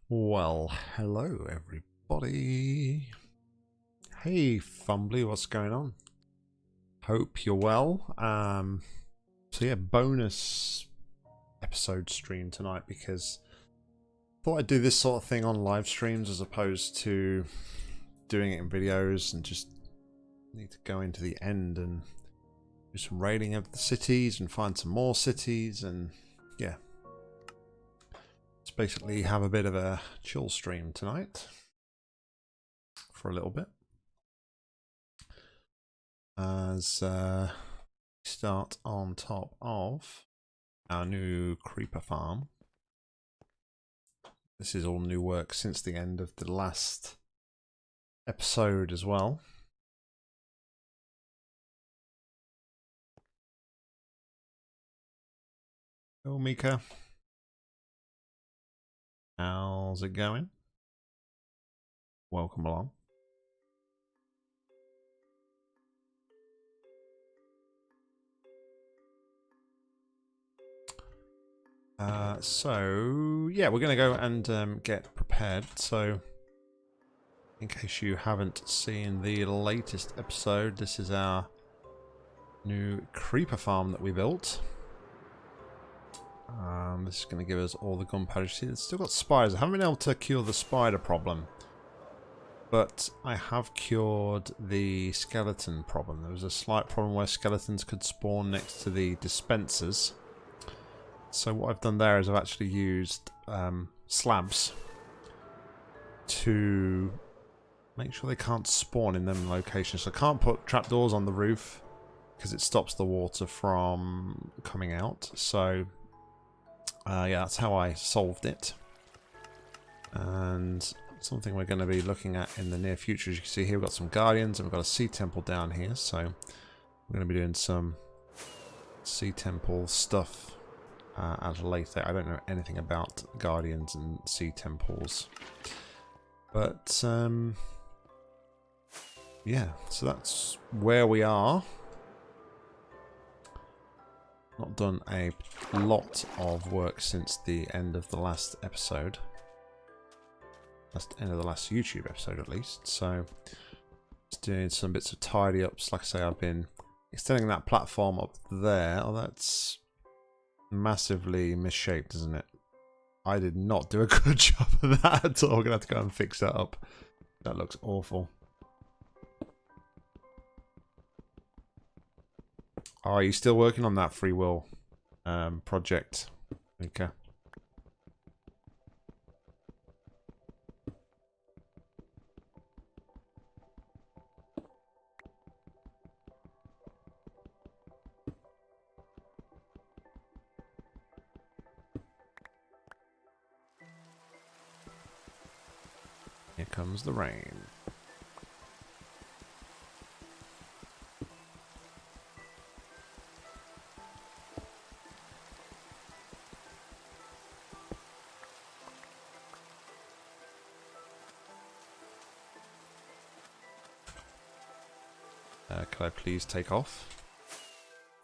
Well, hello everybody. Hey Fumbly, what's going on? Hope you're well. So yeah, bonus episode stream tonight because I thought I'd do this sort of thing on live streams as opposed to doing it in videos and just need to go into the end and do some raiding of the cities and find some more cities and yeah. Basically have a bit of a chill stream tonight for a little bit as we start on top of our new creeper farm. This is all new work since the end of the last episode as well. Oh, Mika. How's it going? Welcome along. So yeah, we're going to go and get prepared. So in case you haven't seen the latest episode, this is our new creeper farm that we built. This is going to give us all the gunpowder. See, it's still got spiders. I haven't been able to cure the spider problem, but I have cured the skeleton problem. There was a slight problem where skeletons could spawn next to the dispensers. So what I've done there is I've actually used slabs to make sure they can't spawn in them locations. So I can't put trapdoors on the roof because it stops the water from coming out. So yeah, that's how I solved it. And something we're going to be looking at in the near future. As you can see here, we've got some guardians and we've got a sea temple down here. So we're going to be doing some sea temple stuff as later. I don't know anything about guardians and sea temples. But yeah, so that's where we are. Not done a lot of work since the end of the last episode. End of the last YouTube episode at least. So just doing some bits of tidy ups. Like I say, I've been extending that platform up there. Oh, that's massively misshaped, isn't it? I did not do a good job of that at all. We're gonna have to go and fix that up. That looks awful. Oh, are you still working on that free will project? Okay. Here comes the rain. Could I please take off?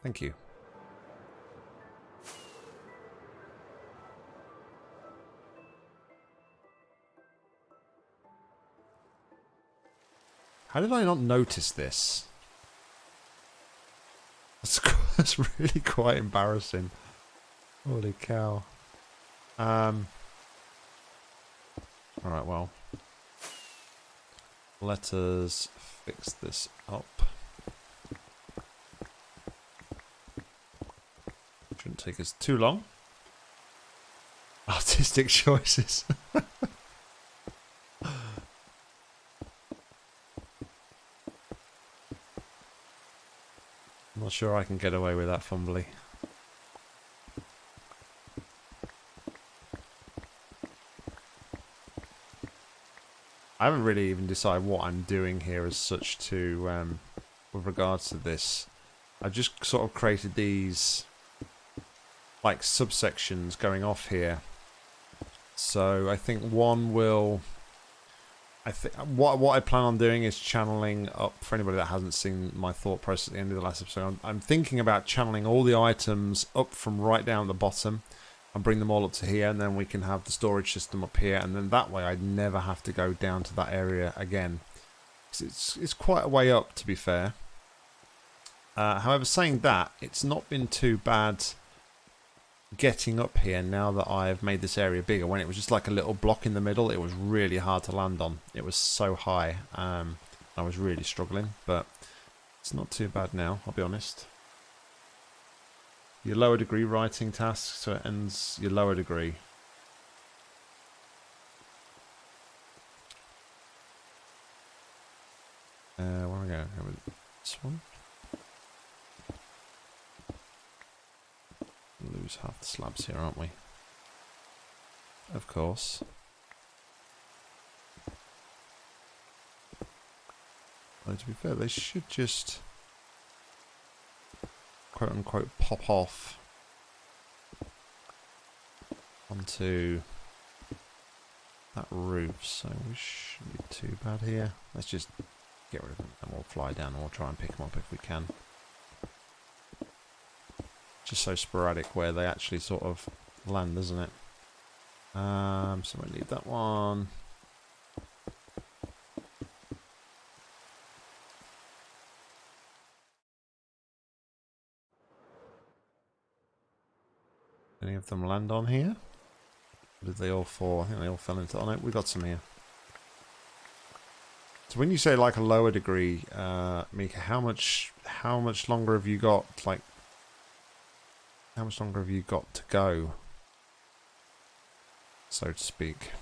Thank you. How did I not notice this? That's really quite embarrassing. Holy cow. Alright, well. Let us fix this up. Shouldn't take us too long. Artistic choices. I'm not sure I can get away with that fumbly. I haven't really even decided what I'm doing here as such to with regards to this. I've just sort of created these like subsections going off here. So I think one will what I plan on doing is channeling up, for anybody that hasn't seen my thought process at the end of the last episode, I'm thinking about channeling all the items up from right down at the bottom and bring them all up to here, and then we can have the storage system up here, and then that way I'd never have to go down to that area again. It's quite a way up, to be fair. However, saying that, it's not been too bad getting up here now that I've made this area bigger. When it was just like a little block in the middle, it was really hard to land on. It was so high. I was really struggling, but it's not too bad now, I'll be honest. Your lower degree writing task, so it ends your lower degree. Where am I going? Go with this one. Lose half the slabs here, aren't we? Of course. Though to be fair, they should just quote unquote pop off onto that roof, so we shouldn't be too bad here. Let's just get rid of them and we'll fly down and we'll try and pick them up if we can. Just so sporadic where they actually sort of land, isn't it? So we'll leave that one. Any of them land on here? Or did they all fall? I think they all fell into... Oh no, we got some here. So when you say like a lower degree, Mika, how much longer have you got? Like, how much longer have you got to go, so to speak?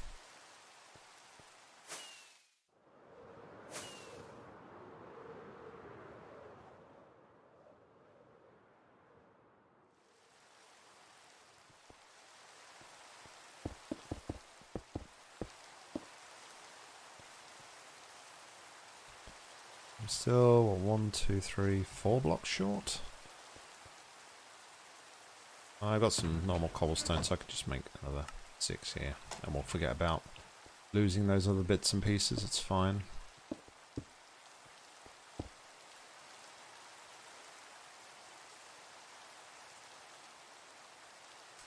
I'm still 1, 2, 3, 4 blocks short. I've got some normal cobblestone, so I could just make another 6 here. And we'll forget about losing those other bits and pieces, it's fine.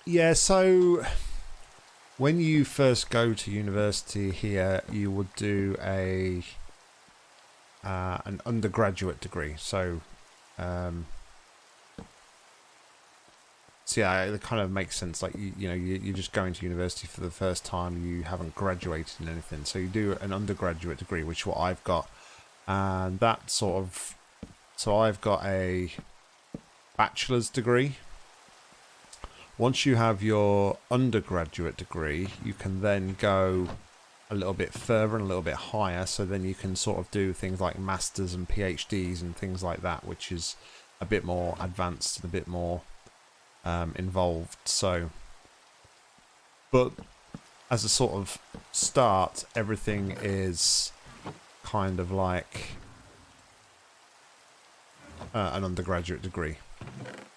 Yeah, so when you first go to university here, you would do an undergraduate degree. So yeah, it kind of makes sense. Like you're just going to university for the first time. You haven't graduated in anything, so you do an undergraduate degree, which is what I've got, and that sort of. So I've got a bachelor's degree. Once you have your undergraduate degree, you can then go a little bit further and a little bit higher. So then you can sort of do things like masters and PhDs and things like that, which is a bit more advanced and a bit more involved. So, but as a sort of start, everything is kind of like an undergraduate degree.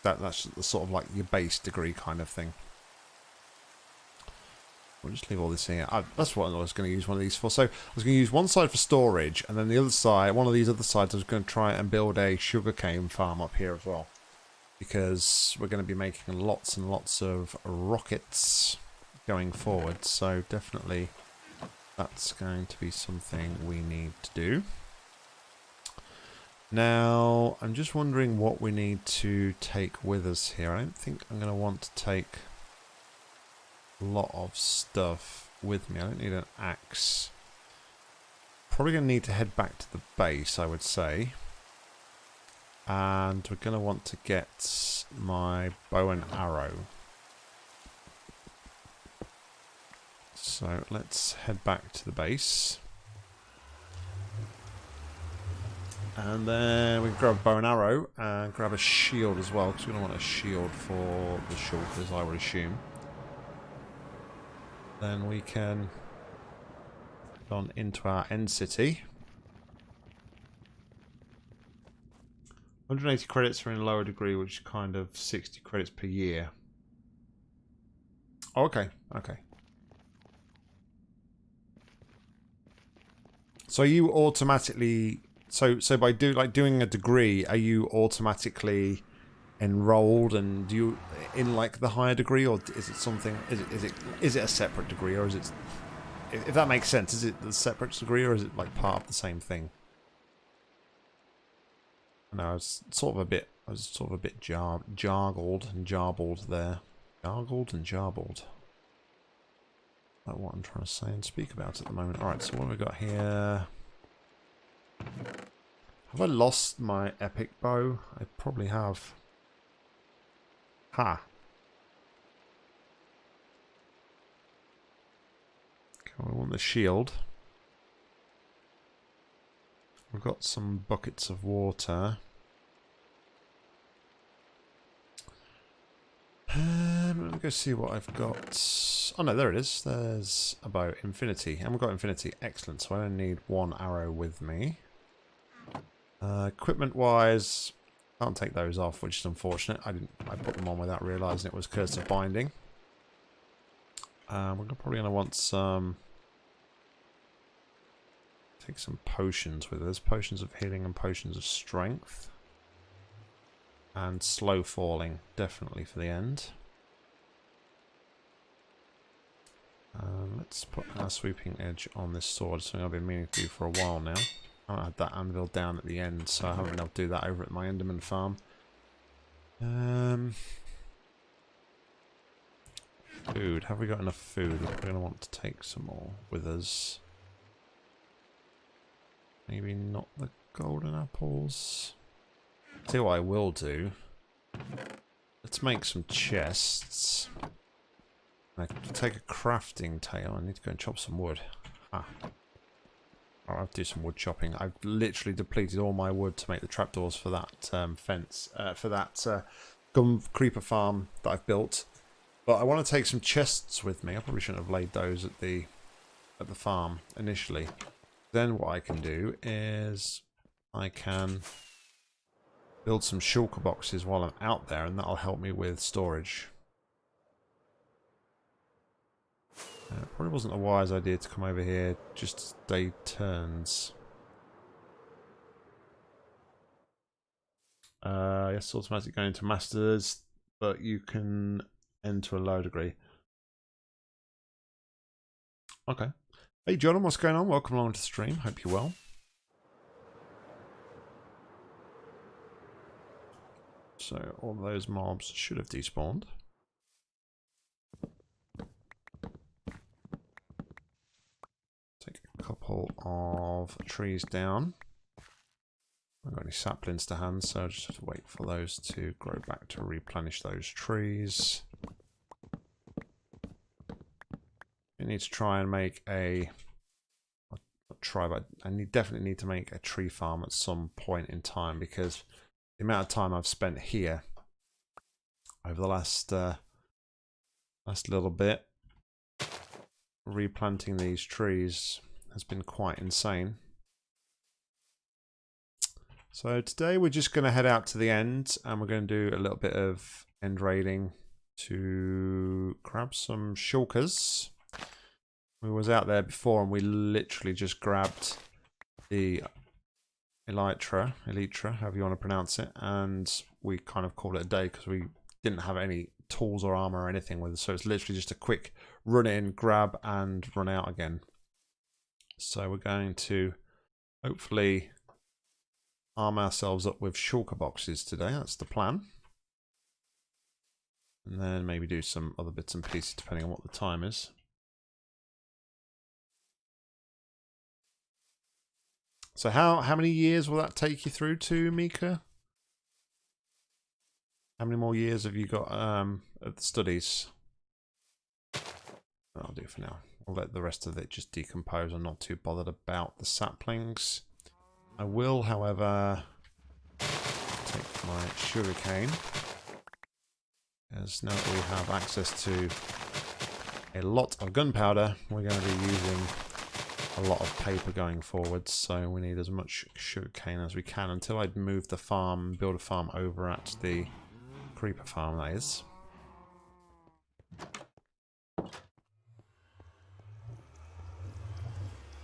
That's sort of like your base degree kind of thing. We'll just leave all this here. That's what I was going to use one of these for. So I was going to use one side for storage, and then the other side, one of these other sides, I was going to try and build a sugarcane farm up here as well, because we're going to be making lots and lots of rockets going forward. So definitely that's going to be something we need to do. Now, I'm just wondering what we need to take with us here. I don't think I'm going to want to take a lot of stuff with me. I don't need an axe. Probably going to need to head back to the base, I would say. And we're going to want to get my bow and arrow. So let's head back to the base. And then we can grab a bow and arrow and grab a shield as well, because we're going to want a shield for the shulkers, I would assume. Then we can go on into our end city. 180 credits for in a lower degree, which is kind of 60 credits per year. Oh, okay, okay. So you automatically... So by doing a degree, are you automatically enrolled and do you in like the higher degree, or is it something? Is it a separate degree, or is it? If that makes sense, is it the separate degree, or is it like part of the same thing? No, I was sort of a bit jargled and jarbled there. Jargled and jarbled. Like what I'm trying to say and speak about at the moment. Alright, so what have we got here? Have I lost my epic bow? I probably have. Ha! Okay, we want the shield. We've got some buckets of water. Let me go see what I've got. Oh no, there it is. There's a bow. Infinity. And we've got infinity. Excellent. So I only need one arrow with me. Equipment wise, can't take those off, which is unfortunate. I put them on without realising it was curse of binding. We're probably gonna want some. Take some potions with us. Potions of healing and potions of strength. And slow falling, definitely for the end. Let's put our sweeping edge on this sword, something I've been meaning to do for a while now. I haven't had that anvil down at the end, so I haven't been able to do that over at my Enderman farm. Food. Have we got enough food? We're going to want to take some more with us. Maybe not the golden apples. See what I will do. Let's make some chests. I can take a crafting table. I need to go and chop some wood. Ah. I'll have to do some wood chopping. I've literally depleted all my wood to make the trapdoors for that fence, for that gum creeper farm that I've built. But I want to take some chests with me. I probably shouldn't have laid those at the farm initially. Then what I can do is I can build some shulker boxes while I'm out there, and that'll help me with storage. It probably wasn't a wise idea to come over here just as day turns. Yes, automatically going into masters, but you can end to a low degree. Okay. Hey John, what's going on? Welcome along to the stream. Hope you're well. So all those mobs should have despawned. Take a couple of trees down. I haven't got any saplings to hand, so I just have to wait for those to grow back to replenish those trees. You need to try and make a... Not try, but I definitely need to make a tree farm at some point in time, because the amount of time I've spent here over the last little bit replanting these trees has been quite insane. So today we're just going to head out to the end, and we're going to do a little bit of end raiding to grab some shulkers. We was out there before and we literally just grabbed the Elytra, however you want to pronounce it, and we kind of called it a day because we didn't have any tools or armor or anything with us, so it's literally just a quick run in, grab, and run out again. So we're going to hopefully arm ourselves up with shulker boxes today. That's the plan. And then maybe do some other bits and pieces depending on what the time is. So how many years will that take you through to, Mika? How many more years have you got of the studies? That'll do for now. I'll let the rest of it just decompose. I'm not too bothered about the saplings. I will, however, take my sugarcane, as now that we have access to a lot of gunpowder, we're going to be using a lot of paper going forward, so we need as much sugarcane as we can until I'd move the farm, build a farm over at the creeper farm, that is.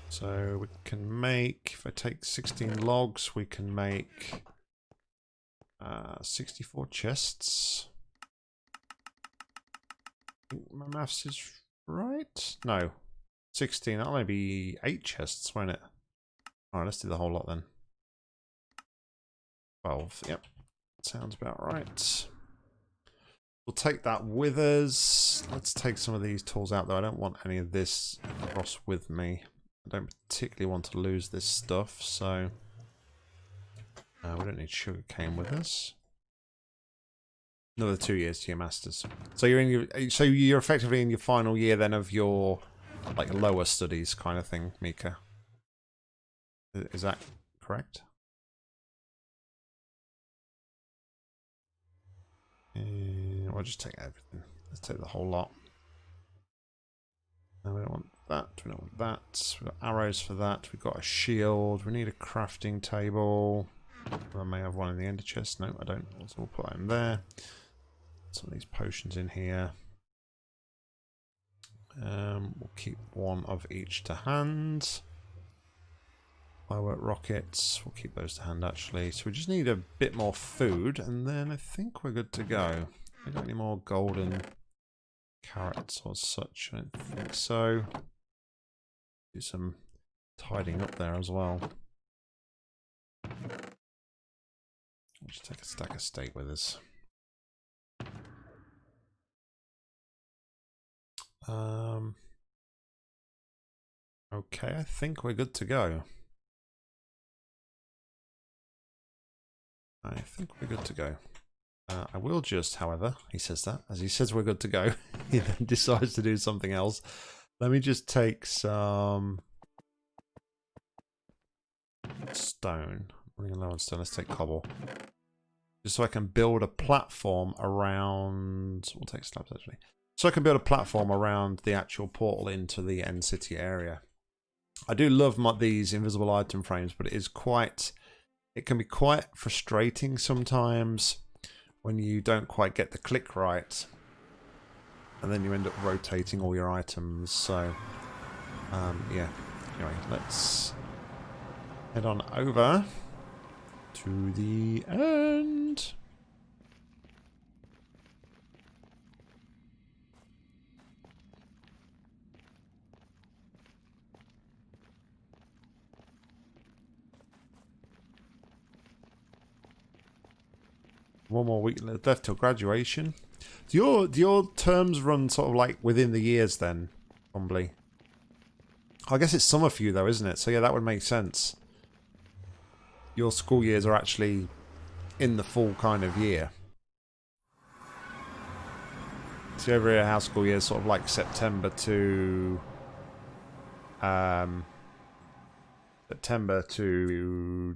So we can make, if I take 16 logs, we can make 64 chests. I think my maths is right. No, 16. That'll only be 8 chests, won't it? Alright, let's do the whole lot then. 12. Yep. Sounds about right. We'll take that with us. Let's take some of these tools out, though. I don't want any of this across with me. I don't particularly want to lose this stuff, so we don't need sugarcane with us. Another 2 years to your masters. So you're effectively in your final year then of your like lower studies kind of thing, Mika. Is that correct? We'll just take everything. Let's take the whole lot. No, we don't want that. We don't want that. We've got arrows for that. We've got a shield. We need a crafting table. I may have one in the ender chest. No, I don't. So we'll put that in there. Some of these potions in here. We'll keep one of each to hand. Firework rockets. We'll keep those to hand actually. So we just need a bit more food, and then I think we're good to go. We got any more golden carrots or such? I don't think so. Do some tidying up there as well. We'll just take a stack of steak with us. Okay, I think we're good to go. I think we're good to go. I will just, however, he says that, as he says we're good to go, he then decides to do something else. Let me just take some stone. I'm running low on stone. Let's take cobble. Just so I can build a platform around... We'll take slabs, actually. So I can build a platform around the actual portal into the end city area. I do love these invisible item frames, but it can be quite frustrating sometimes when you don't quite get the click right, and then you end up rotating all your items. So yeah, anyway, let's head on over to the end. One more week left till graduation. Do your terms run sort of like within the years then, probably? I guess it's summer for you though, isn't it? So yeah, that would make sense. Your school years are actually in the full kind of year. So over here, our school year is sort of like September to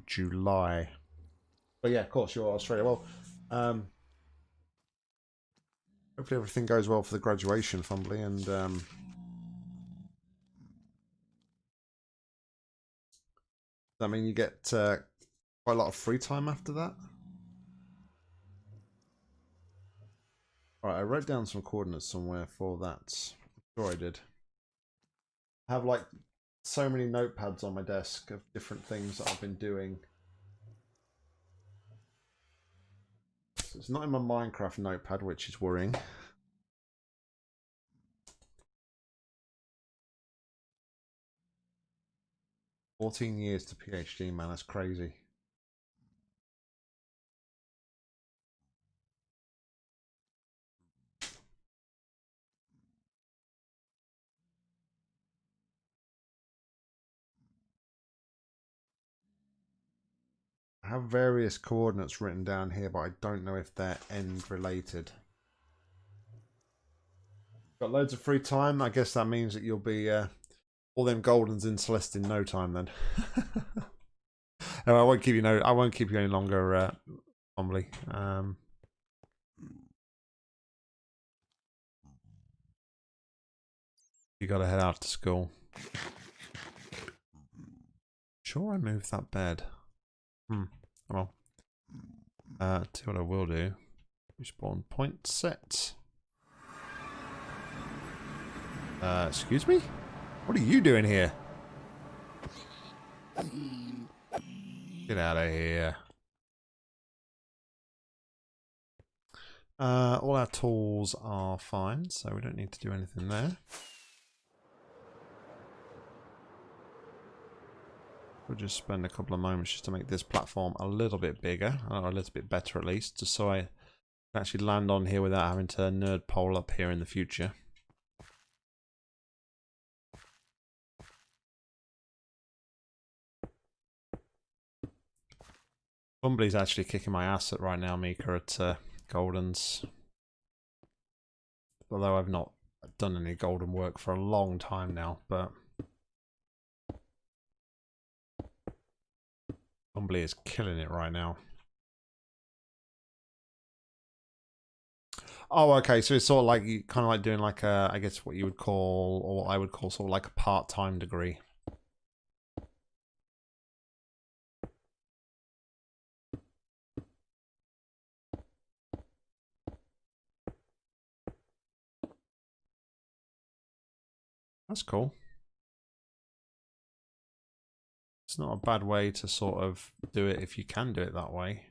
July. But yeah, of course, you're Australia. Well, hopefully everything goes well for the graduation, Fumbly, and does that mean you get quite a lot of free time after that? Alright, I wrote down some coordinates somewhere for that. I'm sure I did. I have like so many notepads on my desk of different things that I've been doing. So it's not in my Minecraft notepad, which is worrying. $14 years to PhD, man, that's crazy. I have various coordinates written down here, but I don't know if they're end related. Got loads of free time. I guess that means that you'll be all them goldens in Celeste in no time then. No, I won't keep you. I won't keep you any longer, Fumbly. You got to head out to school. Sure, I moved that bed. Well, see what I will do. Respawn point set. Excuse me? What are you doing here? Get out of here. All our tools are fine, so we don't need to do anything there. We'll just spend a couple of moments just to make this platform a little bit bigger, or a little bit better at least, just so I can actually land on here without having to nerd pole up here in the future. Bumbly's actually kicking my ass at right now, Mika, at Golden's. Although I've not done any golden work for a long time now, but Bumbly is killing it right now. Oh, okay, so it's sort of like, you kind of like doing like a, I guess what you would call, or what I would call sort of like a part-time degree. That's cool. It's not a bad way to sort of do it if you can do it that way.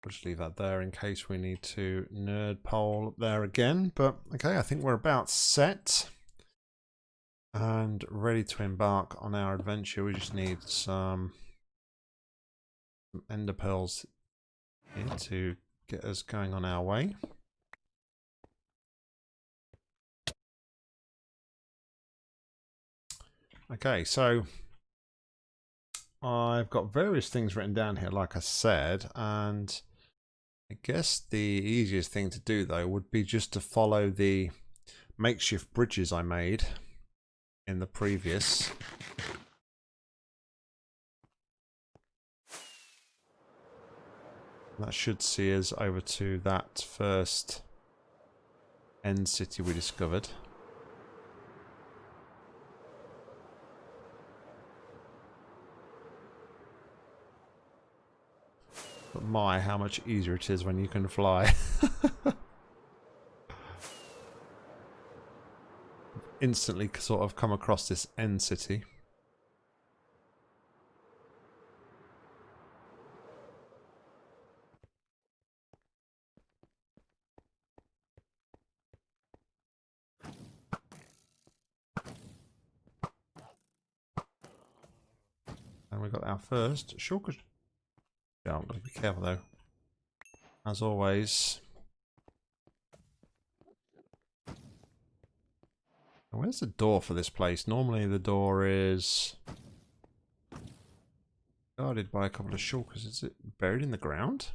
Just leave that there in case we need to nerd pole up there again. But okay, I think we're about set and ready to embark on our adventure. We just need some ender pearls here to get us going on our way. Okay, so I've got various things written down here, like I said, and I guess the easiest thing to do though would be just to follow the makeshift bridges I made in the previous. That should see us over to that first end city we discovered. But my, how much easier it is when you can fly. Instantly sort of come across this end city. And we got our first shulkers. Yeah, I'm going to be careful though. As always. Where's the door for this place? Normally the door is guarded by a couple of shulkers. Is it buried in the ground?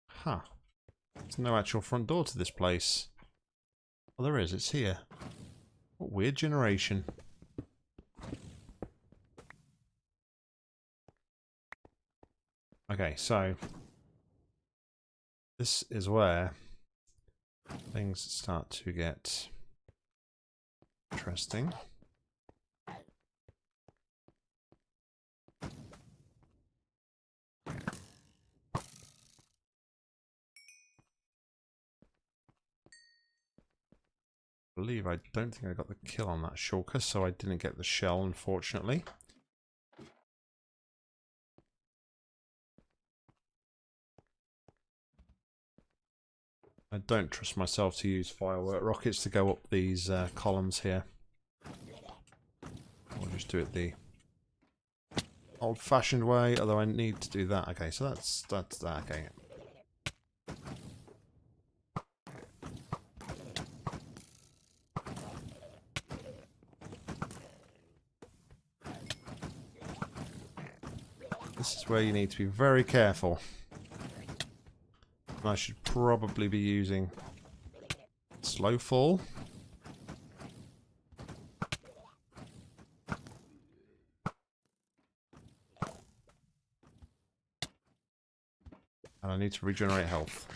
Huh. There's no actual front door to this place. Well, there is. It's here. What weird generation. Okay, so this is where things start to get interesting. I don't think I got the kill on that shulker, so I didn't get the shell, unfortunately. I don't trust myself to use firework rockets to go up these columns here. I'll just do it the old-fashioned way, although I need to do that. Okay, so that's that. Okay. This is where you need to be very careful. I should probably be using slow fall. And I need to regenerate health.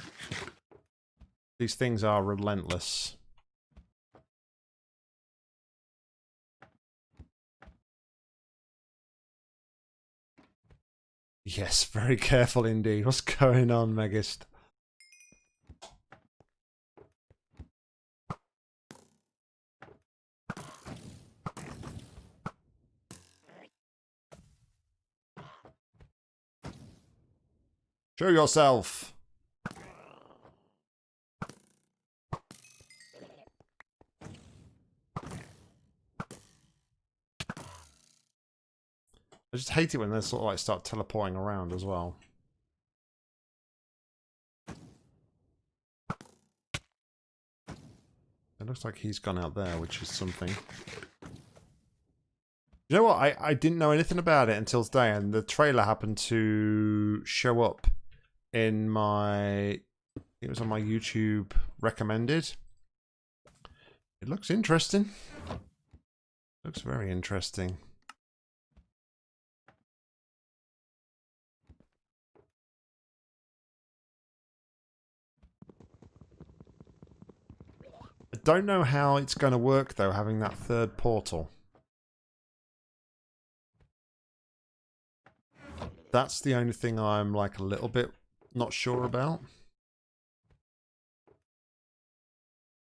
These things are relentless. Yes, very careful indeed. What's going on, Megist? Show yourself. I just hate it when they sort of like start teleporting around as well. It looks like he's gone out there, which is something. You know what? I didn't know anything about it until today, and the trailer happened to show up in my... It was on my YouTube recommended. It looks interesting. Looks very interesting. I don't know how it's going to work, though, having that third portal. That's the only thing I'm, like, a little bit not sure about.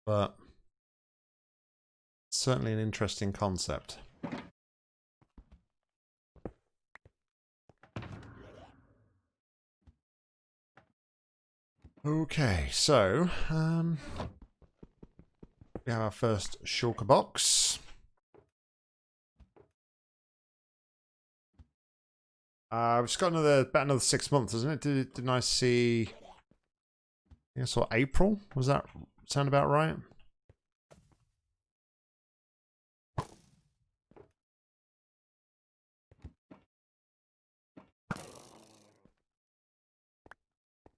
But certainly an interesting concept. Okay, so we have our first shulker box. We've just got about another 6 months, isn't it? Didn't I see? I guess what, April? Was that sound about right?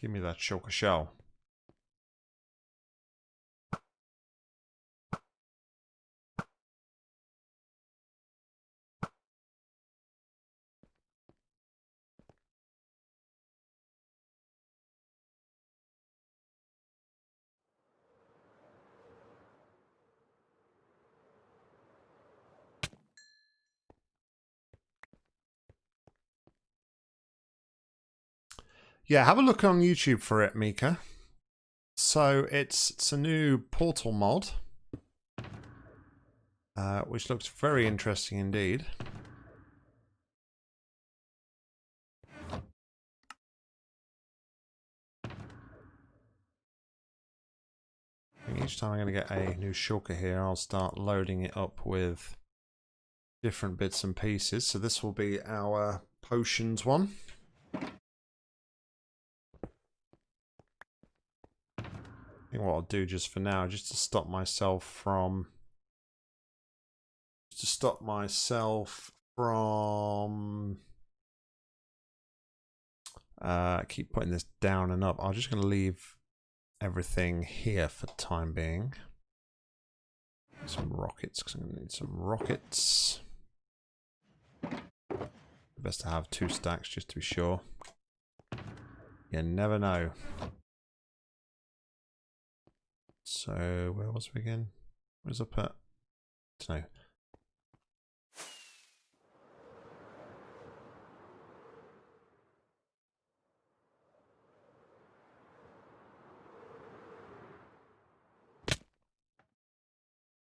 Give me that shulker shell. Yeah, have a look on YouTube for it, Mika. So it's a new portal mod, which looks very interesting indeed. Each time I'm going to get a new shulker here, I'll start loading it up with different bits and pieces. So this will be our potions one. I think what I'll do just for now, just to stop myself from... keep putting this down and up. I'm just going to leave everything here for the time being. Some rockets, because I'm going to need some rockets. Best to have 2 stacks just to be sure. You never know. So, where was we again? Where's up at? No.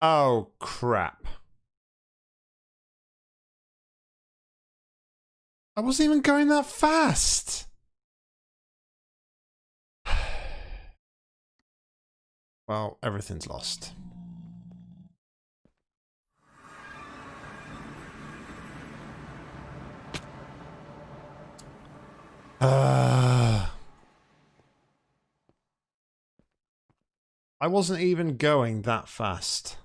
Oh, crap. I wasn't even going that fast. Well, everything's lost. I wasn't even going that fast.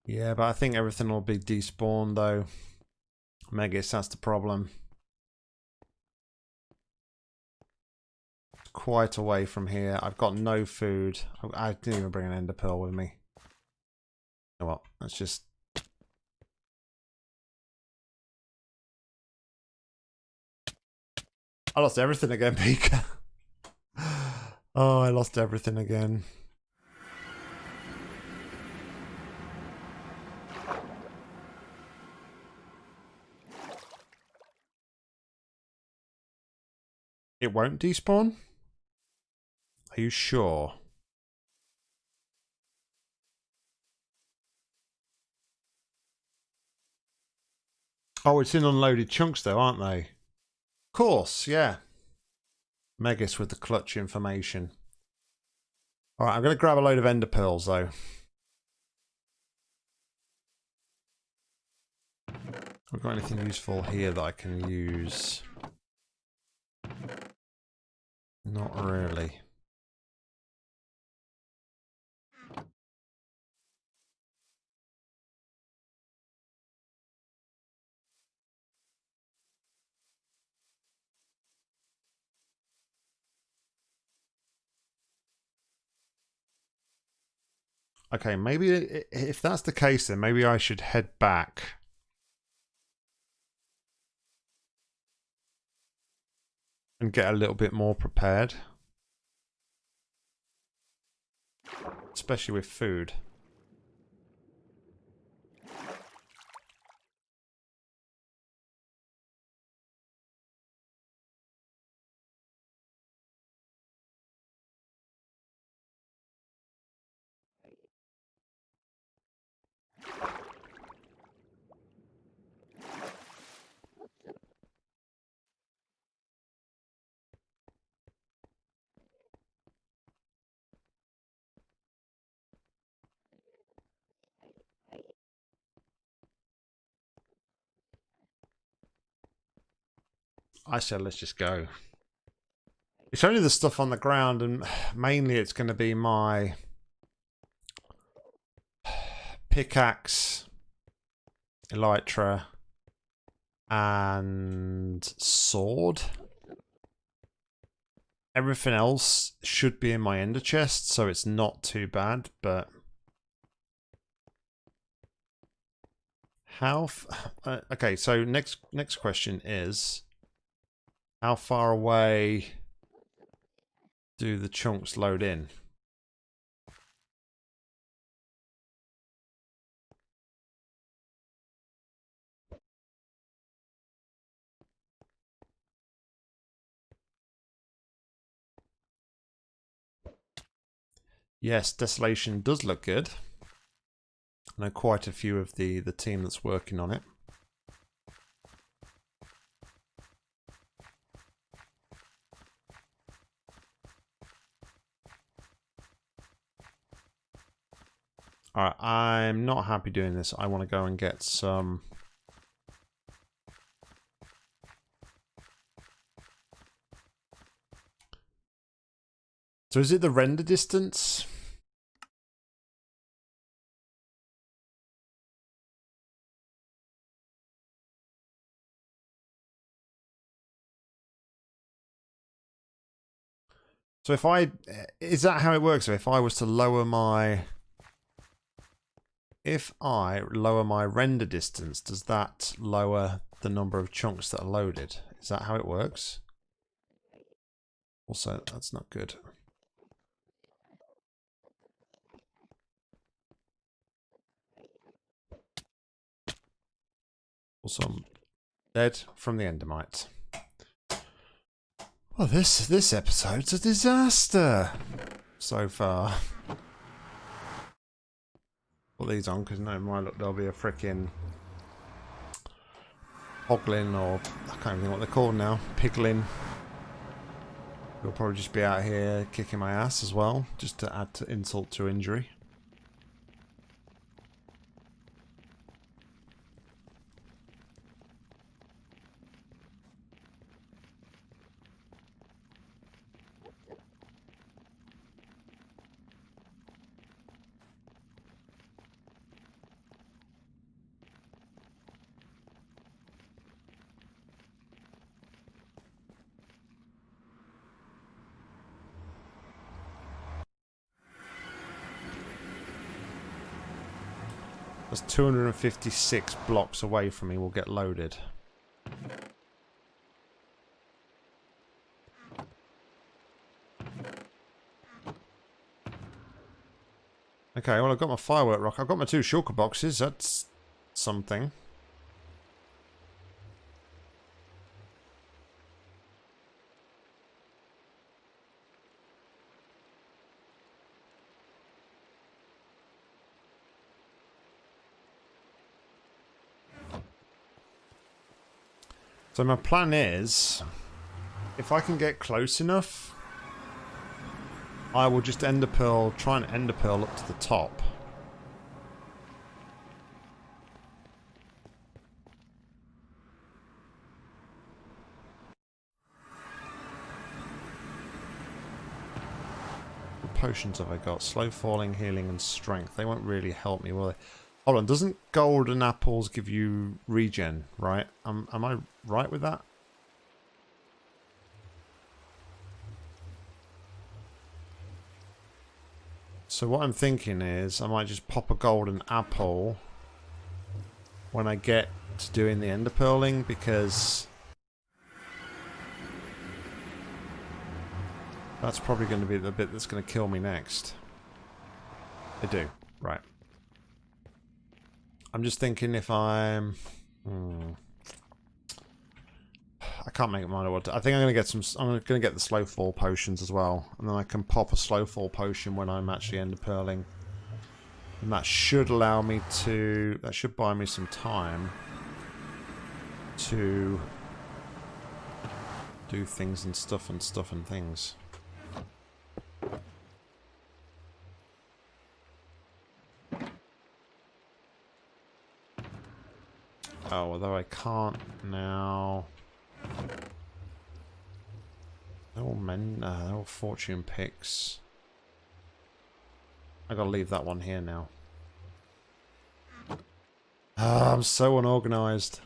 Yeah, but I think everything will be despawned though. Megis, that's the problem. quite away from here. I've got no food. I didn't even bring an ender pearl with me. You know what? Let's just... I lost everything again, Pika. Oh, I lost everything again. It won't despawn? Are you sure? Oh, it's in unloaded chunks though, aren't they? Of course, yeah. Megas with the clutch information. Alright, I'm going to grab a load of ender pearls though. Have I got anything useful here that I can use? Not really. Okay, maybe if that's the case, then maybe I should head back. And get a little bit more prepared. Especially with food. I said let's just go. It's only the stuff on the ground, and mainly it's going to be my pickaxe, elytra, and sword. Everything else should be in my ender chest, so it's not too bad, but... How... okay, so next question is... How far away do the chunks load in? Yes, Desolation does look good. I know quite a few of the team that's working on it. Alright, I'm not happy doing this. I want to go and get some... So is it the render distance? So if I... Is that how it works? So if I was to lower my... If I lower my render distance, does that lower the number of chunks that are loaded? Is that how it works? Also, that's not good. Also, I'm dead from the endermites. Well, this episode's a disaster so far. Put these on because no, my look, there'll be a frickin' hoglin, or I can't even think what they're called now. Piglin. You'll probably just be out here kicking my ass as well, just to add to insult to injury. That's 256 blocks away from me will get loaded. Okay, well I've got my firework rock. I've got my 2 shulker boxes. That's something. So my plan is, if I can get close enough, I will just try and ender pearl up to the top. What potions have I got? Slow falling, healing, and strength. They won't really help me, will they? Hold on, doesn't golden apples give you regen, right? Am I right with that? So what I'm thinking is I might just pop a golden apple when I get to doing the ender pearling, because that's probably going to be the bit that's going to kill me next. I do. Right. I'm just thinking if I'm... I can't make mind what to... I think I'm going to get some... I'm going to get the slow fall potions as well. And then I can pop a slow fall potion when I'm actually ender pearling. And that should allow me to... That should buy me some time to do things and stuff and things. Oh, although I can't now. They're all fortune picks. I gotta leave that one here now. Ah, I'm so unorganized.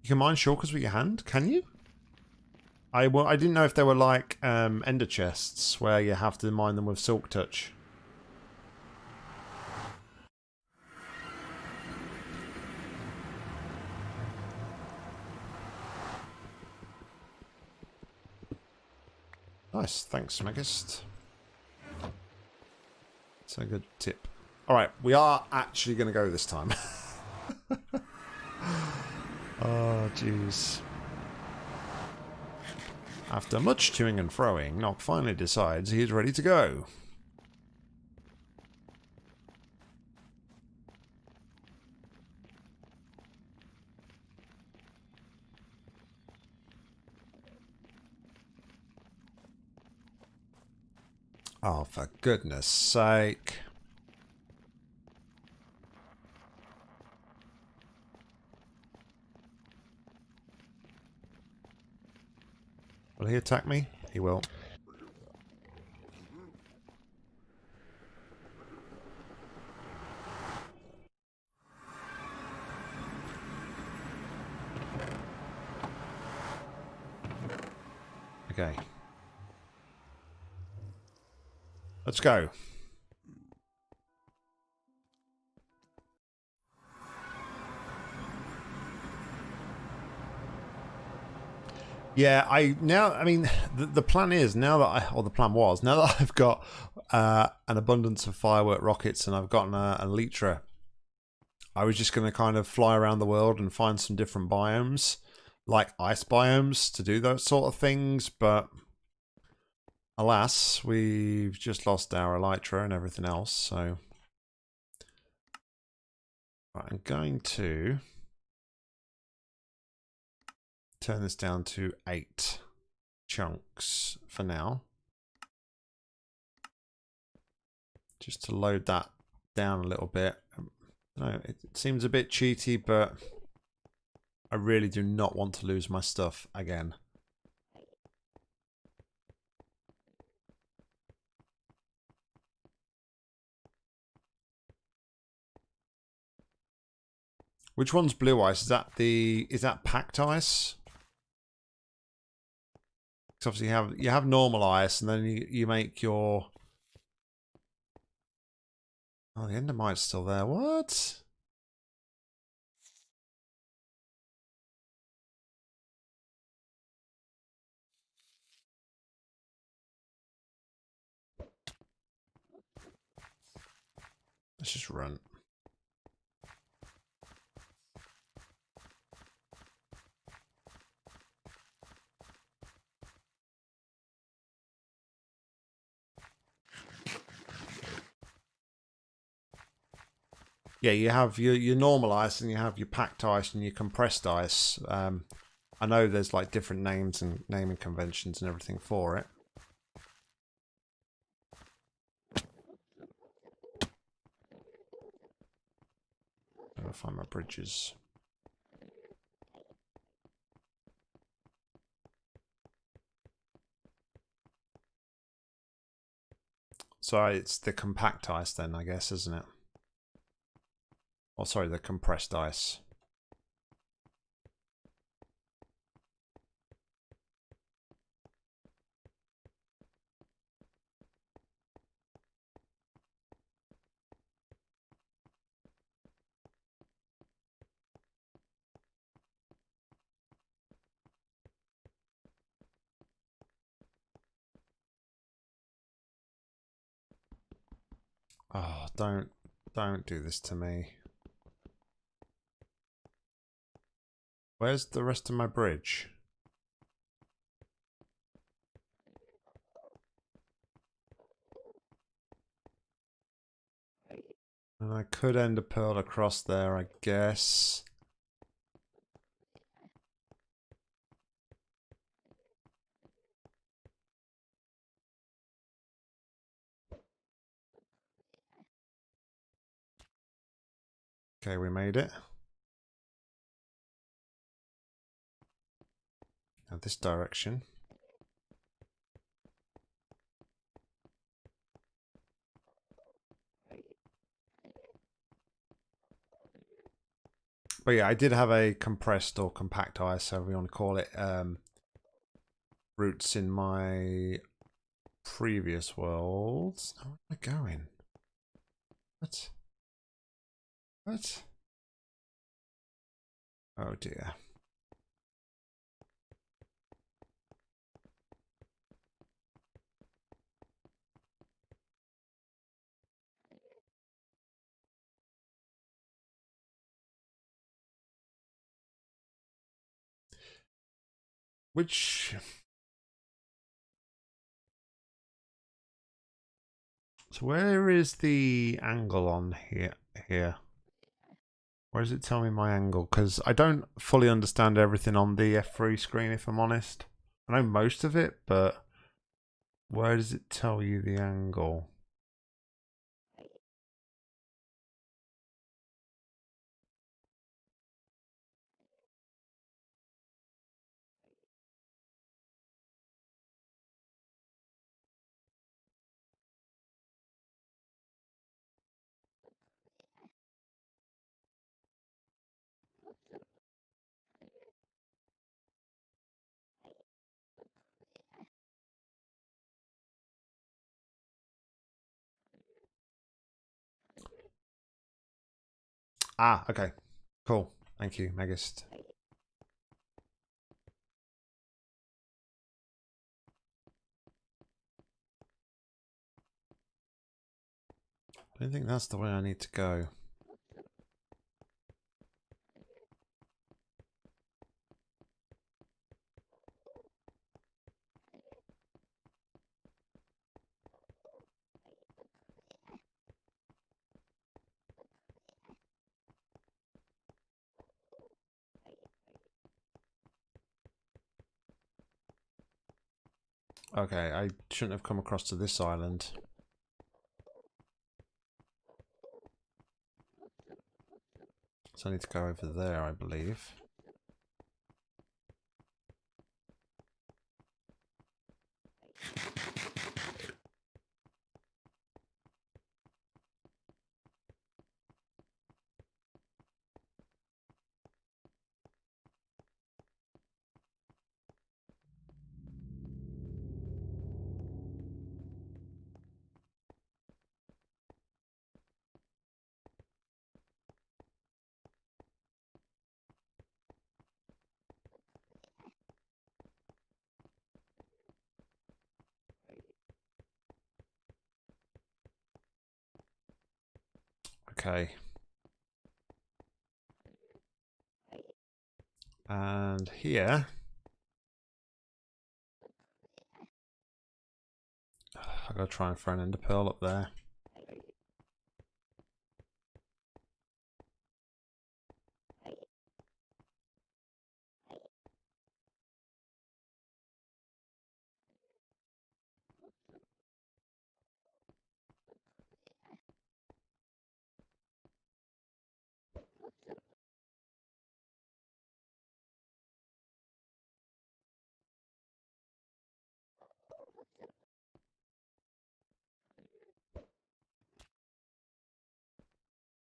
You can mine shulkers with your hand, can you? I didn't know if they were like ender chests where you have to mine them with silk touch. Nice, thanks, Megist. It's a good tip. Alright, we are actually going to go this time. Oh, jeez. After much toing and froing, Nock finally decides he is ready to go. Oh, for goodness sake. Will he attack me? He will. Okay. Let's go. Yeah, I mean, the plan is, now that the plan was, now that I've got an abundance of firework rockets and I've gotten an elytra, I was just going to kind of fly around the world and find some different biomes, like ice biomes, to do those sort of things, but alas, we've just lost our elytra and everything else, so I'm going to turn this down to 8 chunks for now, just to load that down a little bit. No, it seems a bit cheaty, but I really do not want to lose my stuff again. Which one's blue ice? Is that packed ice? Because obviously you have normal ice, and then you make your. Oh, the Endermite's still there. What? Let's just run. Yeah, you have your normal ice, and you have your packed ice and your compressed ice. I know there's like different names and naming conventions and everything for it. I'll find my bridges. So it's the compact ice then, I guess, isn't it? Oh, sorry, the compressed ice. Oh, don't do this to me. Where's the rest of my bridge? And I could end a pearl across there, I guess. Okay, we made it. Now this direction. But yeah, I did have a compressed or compact ice, however you want to call it, roots in my previous worlds. Oh, where am I going? What? What? Oh dear. Which... So where is the angle on here? Where does it tell me my angle? Because I don't fully understand everything on the F3 screen, if I'm honest. I know most of it, but where does it tell you the angle? Ah, okay. Cool. Thank you, Megist. I don't think that's the way I need to go. Okay, I shouldn't have come across to this island. So I need to go over there, I believe. Okay. And here, I've got to try and throw an ender pearl up there.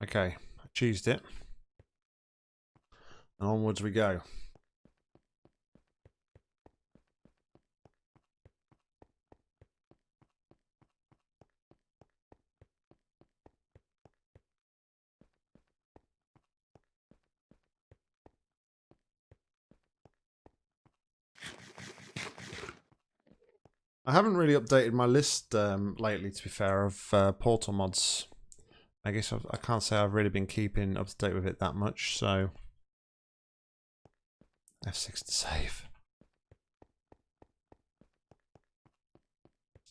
Okay, I cheesed it. And onwards we go. I haven't really updated my list lately, to be fair, of portal mods. I guess I can't say I've really been keeping up to date with it that much, so... F6 to save.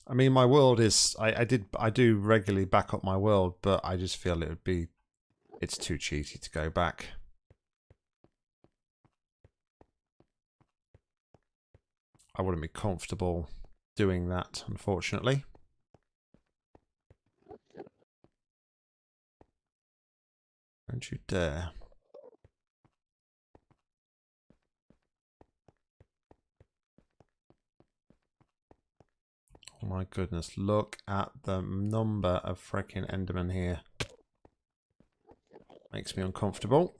I mean, my world is... I do regularly back up my world, but I just feel it would be... It's too cheaty to go back. I wouldn't be comfortable doing that, unfortunately. Don't you dare. Oh my goodness, look at the number of freaking Endermen here. Makes me uncomfortable.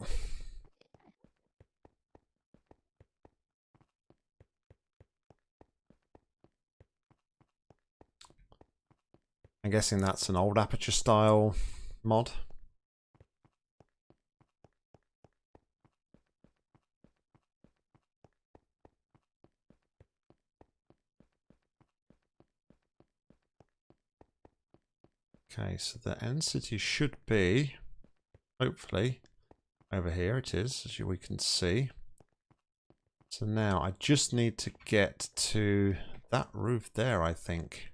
I'm guessing that's an old aperture style mod. Okay, so the end city should be, hopefully, over here. It is, as we can see. So now I just need to get to that roof there, I think.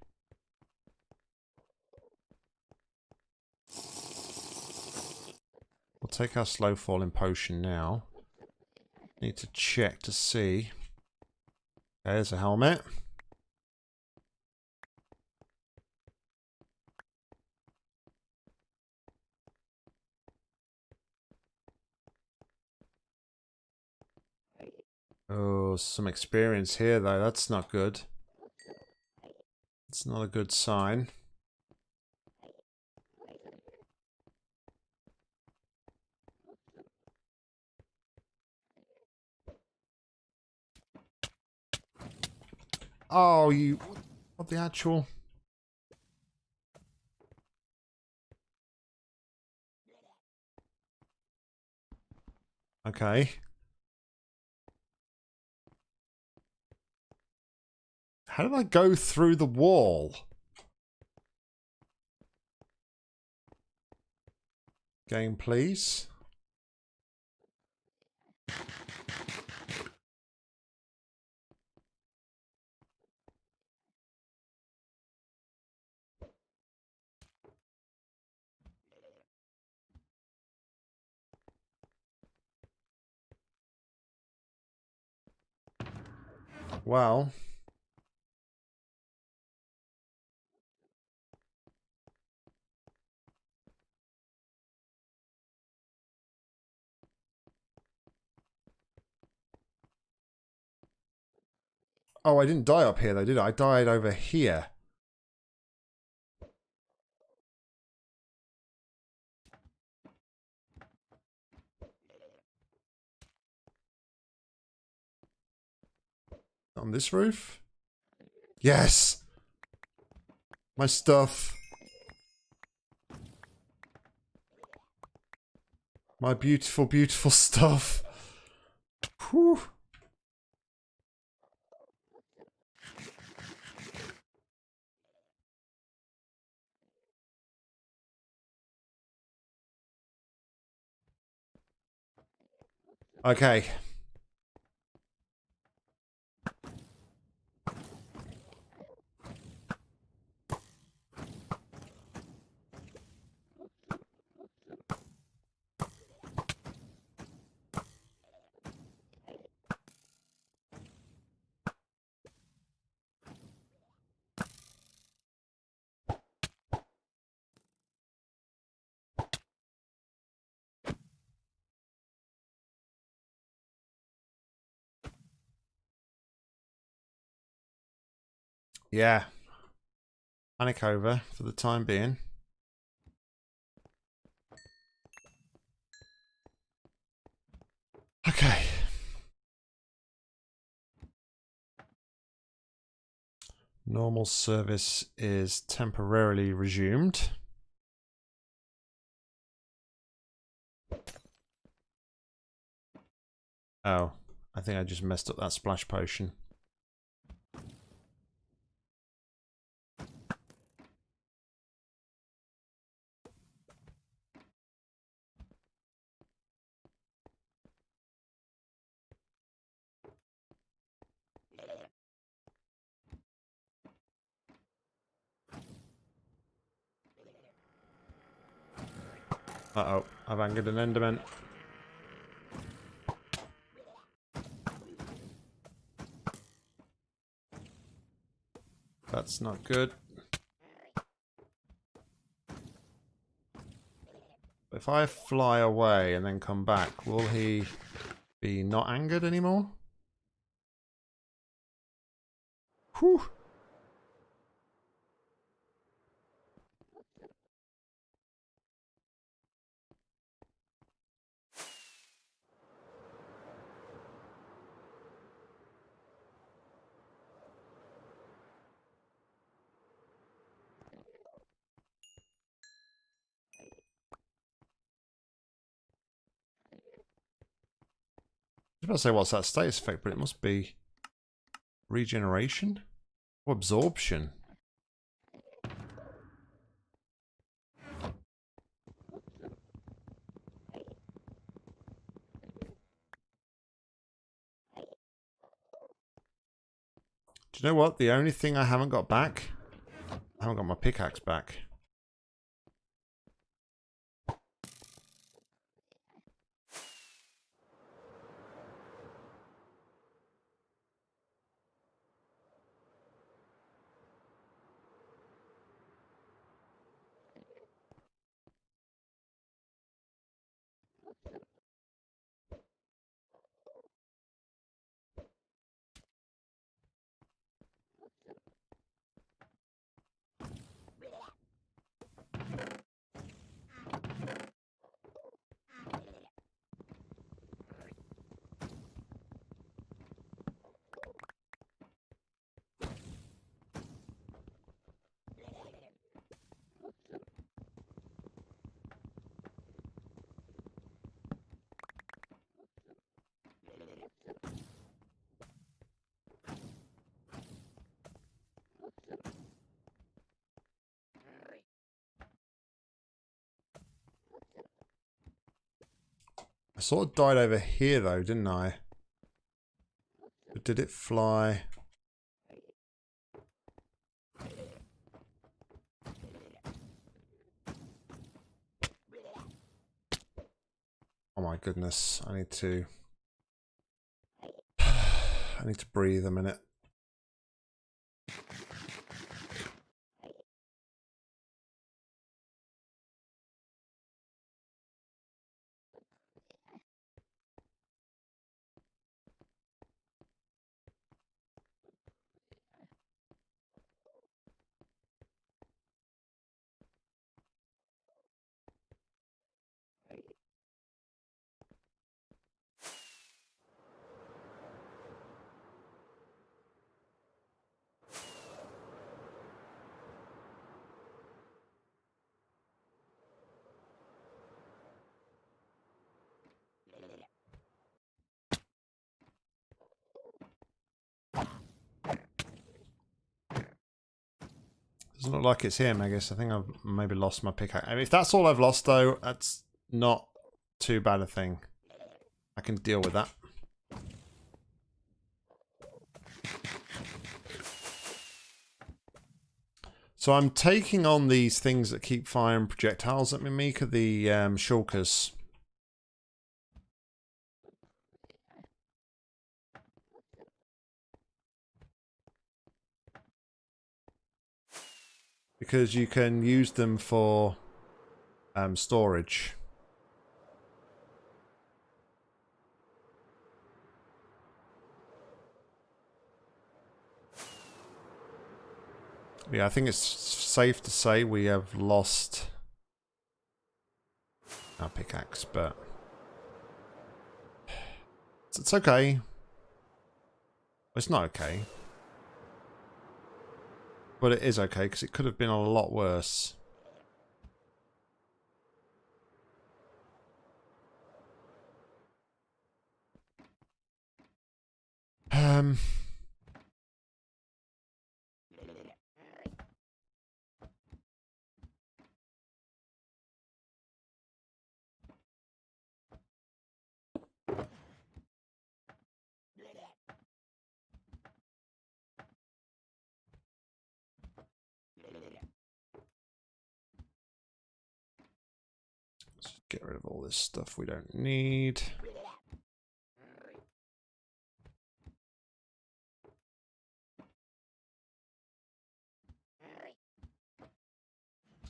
We'll take our slow falling potion now. Need to check to see. Okay, there's a helmet. Oh, some experience here though. That's not good. It's not a good sign. Oh, you... What the actual... Okay. How did I go through the wall? Game, please. Well... Oh, I didn't die up here though, did I? I died over here. On this roof? Yes! My stuff. My beautiful, beautiful stuff. Whew. Okay. Yeah. Panic over for the time being. Okay. Normal service is temporarily resumed. Oh, I think I just messed up that splash potion. Uh-oh, I've angered an Enderman. That's not good. If I fly away and then come back, will he be not angered anymore? Whew. I was about to say, what's that status effect, but it must be regeneration or absorption. Do you know what? The only thing I haven't got back, I haven't got my pickaxe back. I sort of died over here though, didn't I? But did it fly? Oh my goodness, I need to breathe a minute. Doesn't look like it's him, I guess. I think I've maybe lost my pickaxe. I mean, if that's all I've lost though, that's not too bad a thing. I can deal with that. So I'm taking on these things that keep firing projectiles at me, Mika, the shulkers. Because you can use them for storage. Yeah, I think it's safe to say we have lost our pickaxe, but it's okay. It's not okay. But it is okay, because it could have been a lot worse. Let's get rid of all this stuff we don't need.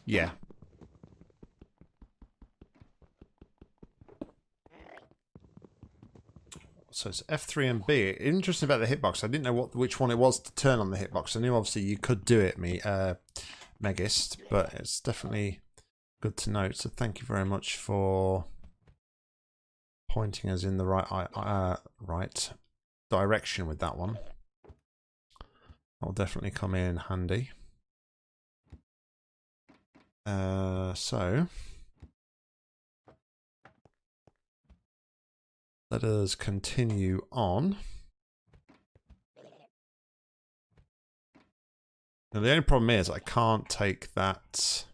Yeah. So it's F3 and B. Interesting about the hitbox. I didn't know which one it was to turn on the hitbox. I knew obviously you could do it, Megist, but it's definitely good to know. So thank you very much for pointing us in the right direction with that one. That'll definitely come in handy. So let us continue on. Now the only problem is I can't take that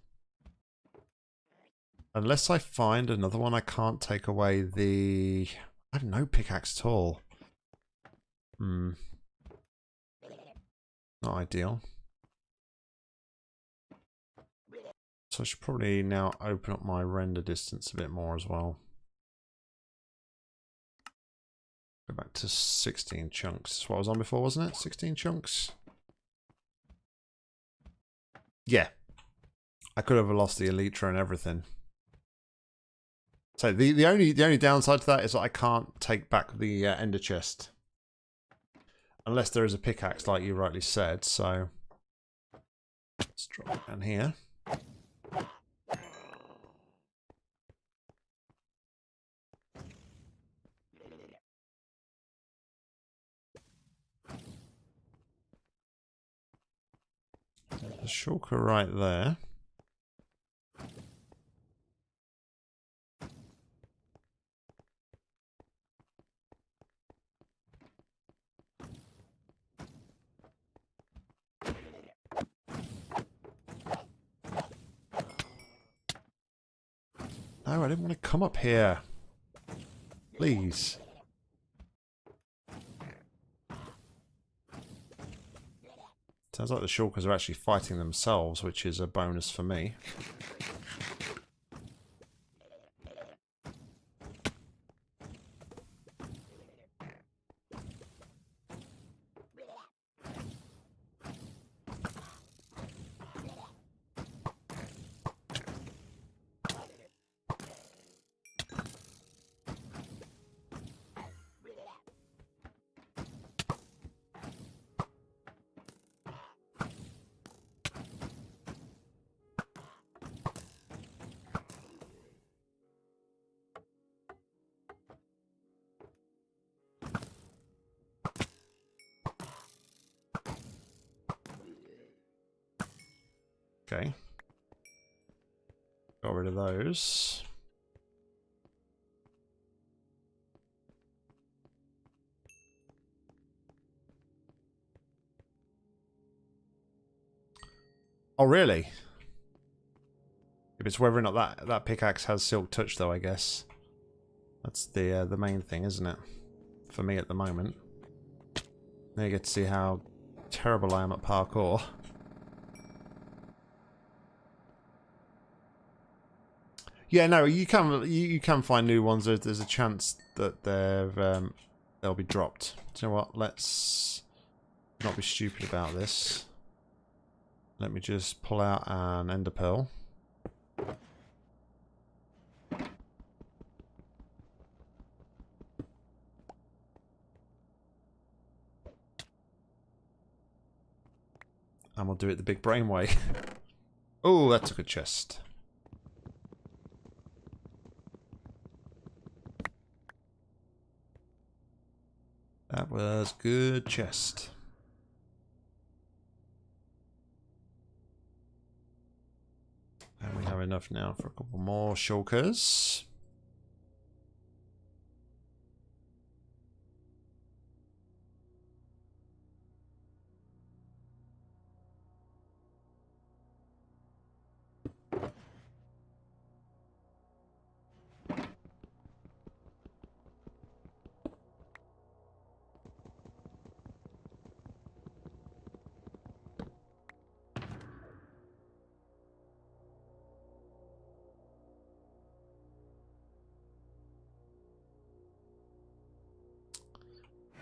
unless I find another one. I can't take away the... I have no pickaxe at all. Not ideal. So I should probably now open up my render distance a bit more as well. Go back to 16 chunks. That's what I was on before, wasn't it? 16 chunks? Yeah. I could have lost the elytra and everything. So the only downside to that is that I can't take back the ender chest. Unless there is a pickaxe like you rightly said, so let's drop it down here. The shulker right there. No, I didn't want to come up here. Please. Sounds like the shulkers are actually fighting themselves, which is a bonus for me. Okay. Got rid of those. Oh, really? If it's whether or not that pickaxe has silk touch, though, I guess. That's the main thing, isn't it? For me at the moment. Now you get to see how terrible I am at parkour. Yeah, no, you can find new ones. There's a chance that they'll be dropped. Do you know what? Let's not be stupid about this. Let me just pull out an ender pearl. And we'll do it the big brain way. Oh, that took a chest. That was good chest. And we have enough now for a couple more shulkers.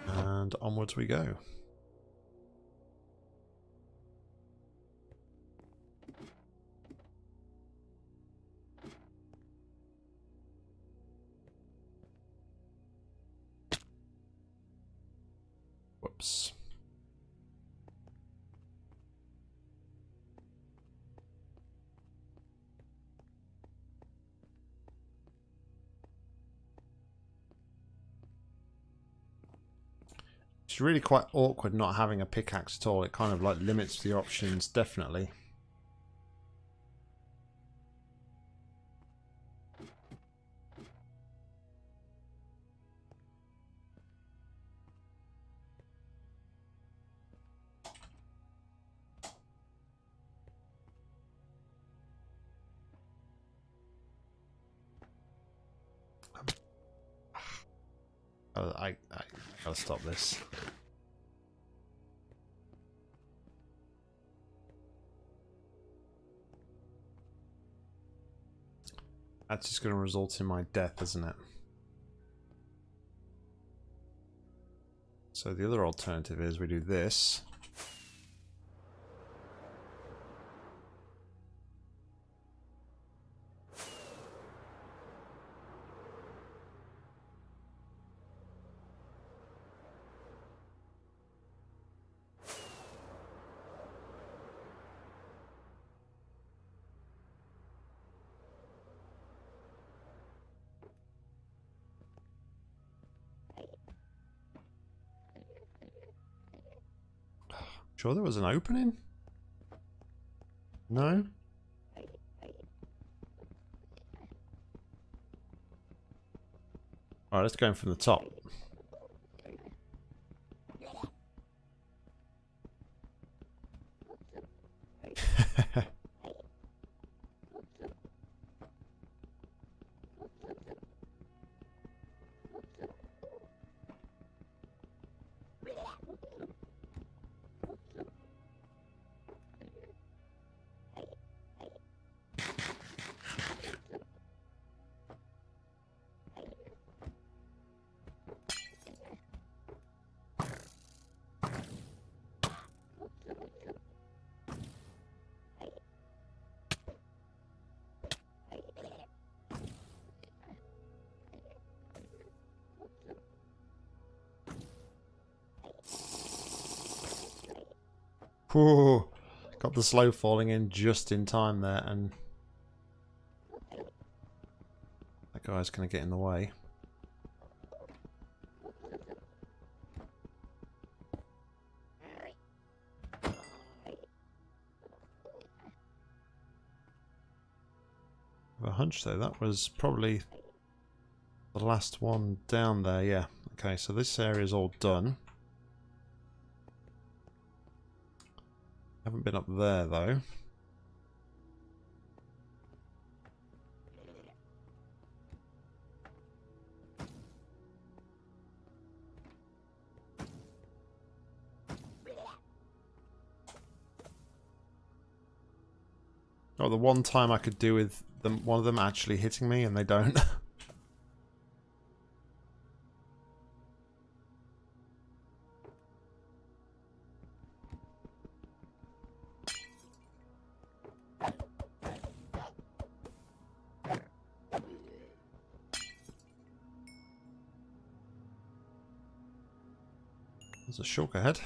And onwards we go. Whoops. It's really quite awkward not having a pickaxe at all. It kind of like limits the options, definitely. I gotta stop this. That's just going to result in my death, isn't it? So the other alternative is we do this. Sure there was an opening? No? Alright, let's go in from the top. Whoa, got the slow falling in just in time there, and that guy's going to get in the way. I have a hunch though, that was probably the last one down there, yeah. Okay, so this area is all done. Haven't been up there though. Oh, the one time I could do with them, one of them actually hitting me, and they don't. There's a shulker head.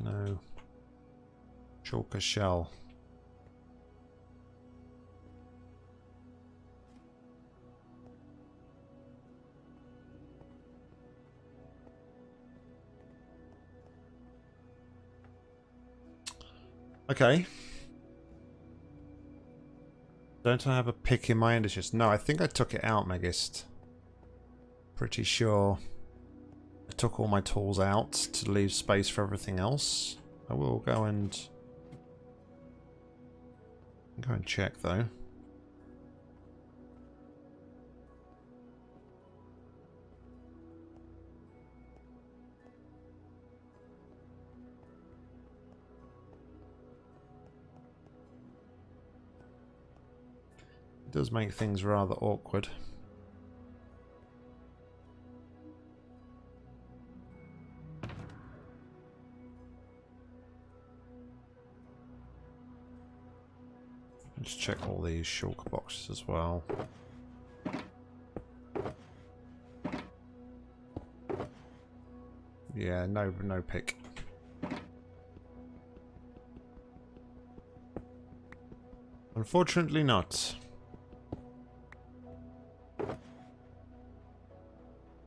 No. Shulker shell. Okay. Don't I have a pick in my ender chest? No, I think I took it out, Megist. Pretty sure I took all my tools out to leave space for everything else. I will go and check though. It does make things rather awkward. Let's check all these shulker boxes as well. Yeah, no pick. Unfortunately not.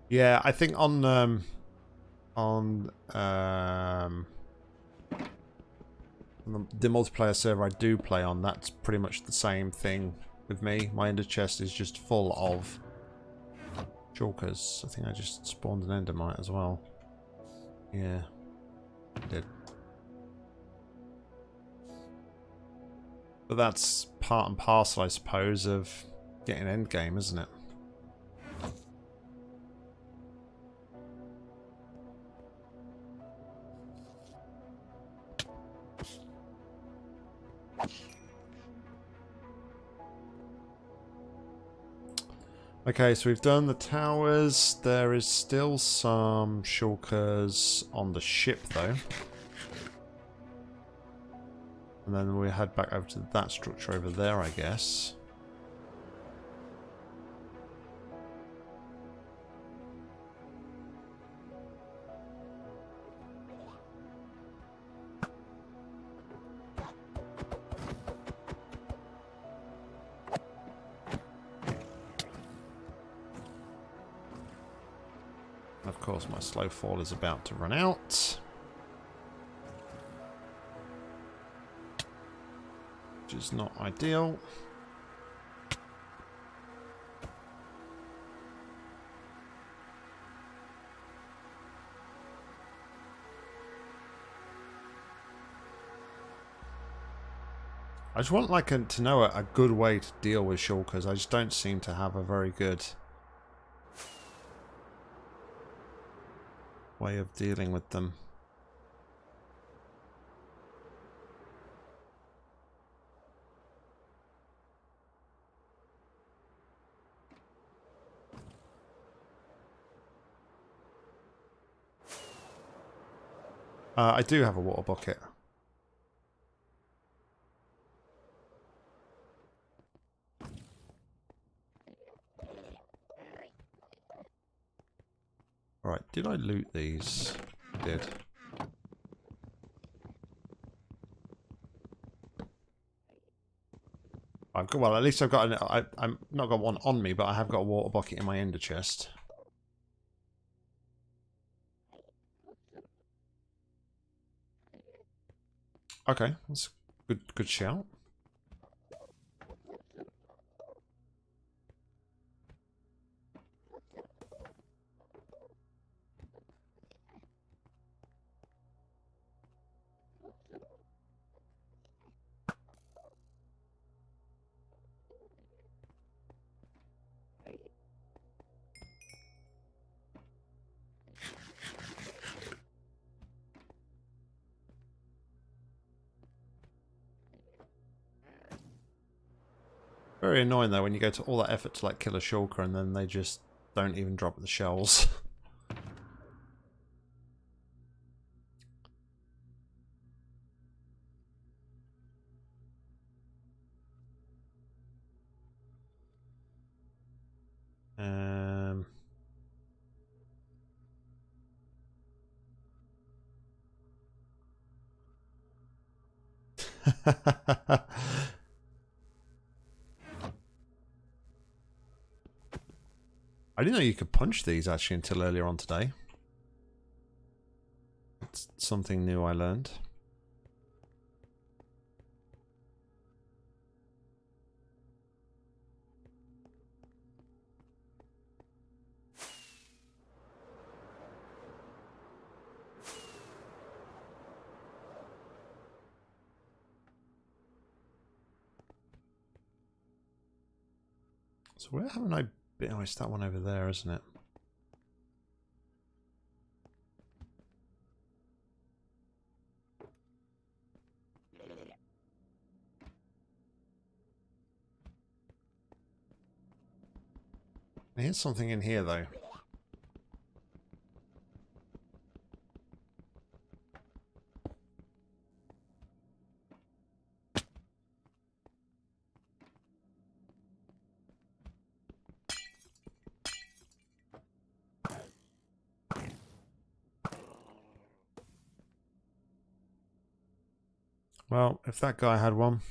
Yeah, I think on the multiplayer server I do play on, that's pretty much the same thing with me. My ender chest is just full of shulkers. I think I just spawned an endermite as well. Yeah, I did. But that's part and parcel, I suppose, of getting endgame, isn't it? Okay, so we've done the towers. There is still some shulkers on the ship, though. And then we head back over to that structure over there, I guess. Of course, my slow fall is about to run out. Which is not ideal. I just want to know a good way to deal with shulkers. I just don't seem to have a very good way of dealing with them. I do have a water bucket. Alright, did I loot these? I did. I've got, well, at least I've got I'm not got one on me, but I have got a water bucket in my ender chest. Okay, that's a good shout. Very annoying though when you go to all that effort to like kill a shulker and then they just don't even drop the shells. I didn't know you could punch these actually until earlier on today. It's something new I learned. So where haven't I been? Oh, it's that one over there, isn't it? Here's something in here though. Well, if that guy had one,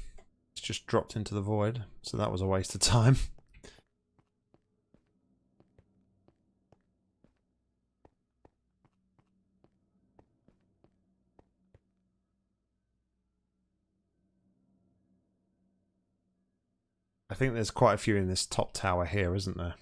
it's just dropped into the void, so that was a waste of time. I think there's quite a few in this top tower here, isn't there?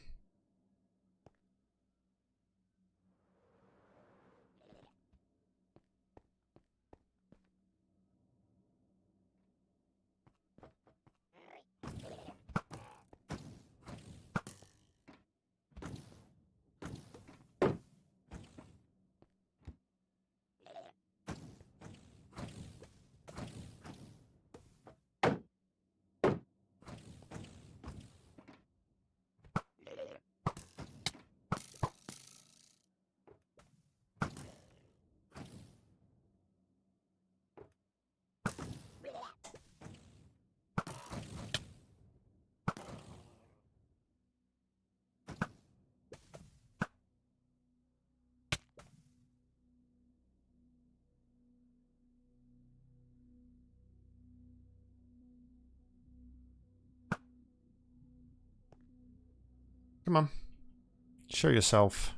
Come on. Show yourself.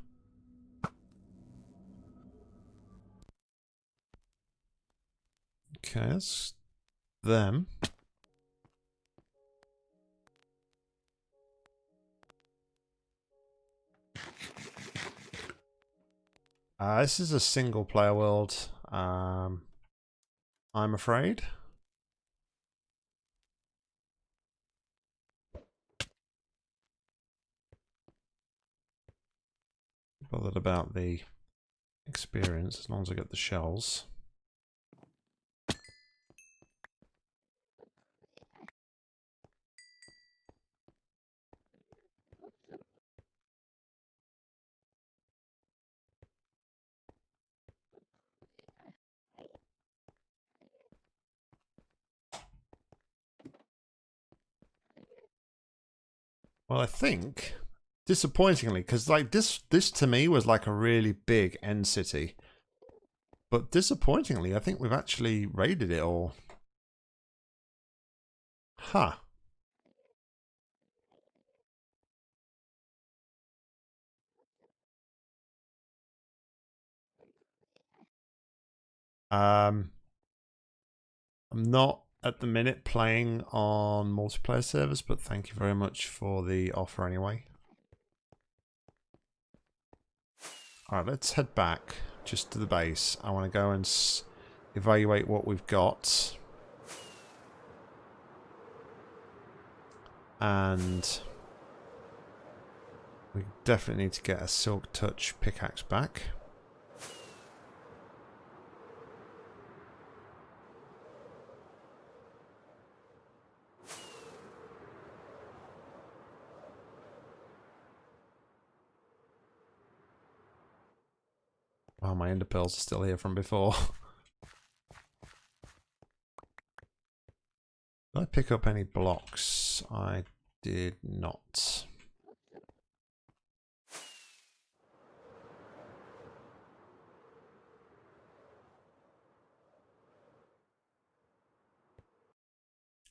Okay, that's them. This is a single player world. I'm afraid. Bothered about the experience as long as I get the shells. Well, I think, disappointingly, because like this to me was like a really big end city, but disappointingly, I think we've actually raided it all. Huh. I'm not at the minute playing on multiplayer servers, but thank you very much for the offer anyway. Alright, let's head back just to the base. I want to go and evaluate what we've got. And we definitely need to get a Silk Touch pickaxe back. Oh, my ender pearls are still here from before. Did I pick up any blocks? I did not.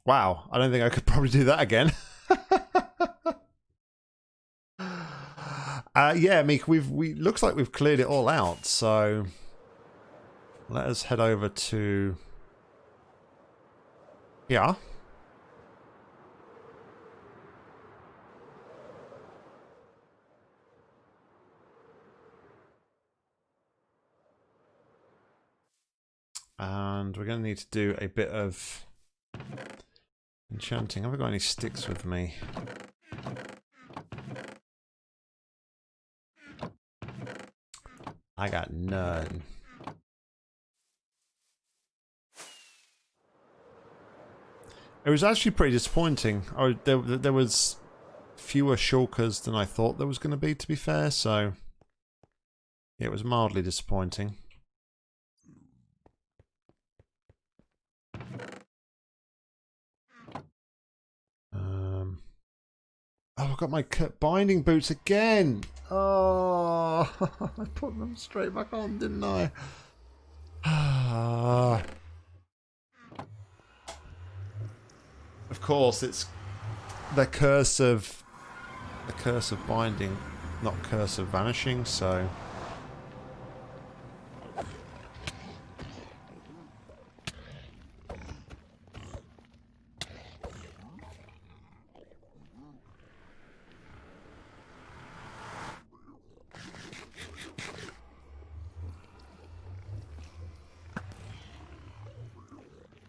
Wow, I don't think I could probably do that again. Yeah, Meek, we looks like we've cleared it all out, so let us head over to here. And we're going to need to do a bit of enchanting. Have I got any sticks with me? I got none. It was actually pretty disappointing. There was fewer shulkers than I thought there was going to be, to be fair, so it was mildly disappointing. Oh, I've got my binding boots again. Oh, I put them straight back on, didn't I? Of course, it's the curse of binding, not curse of vanishing. So.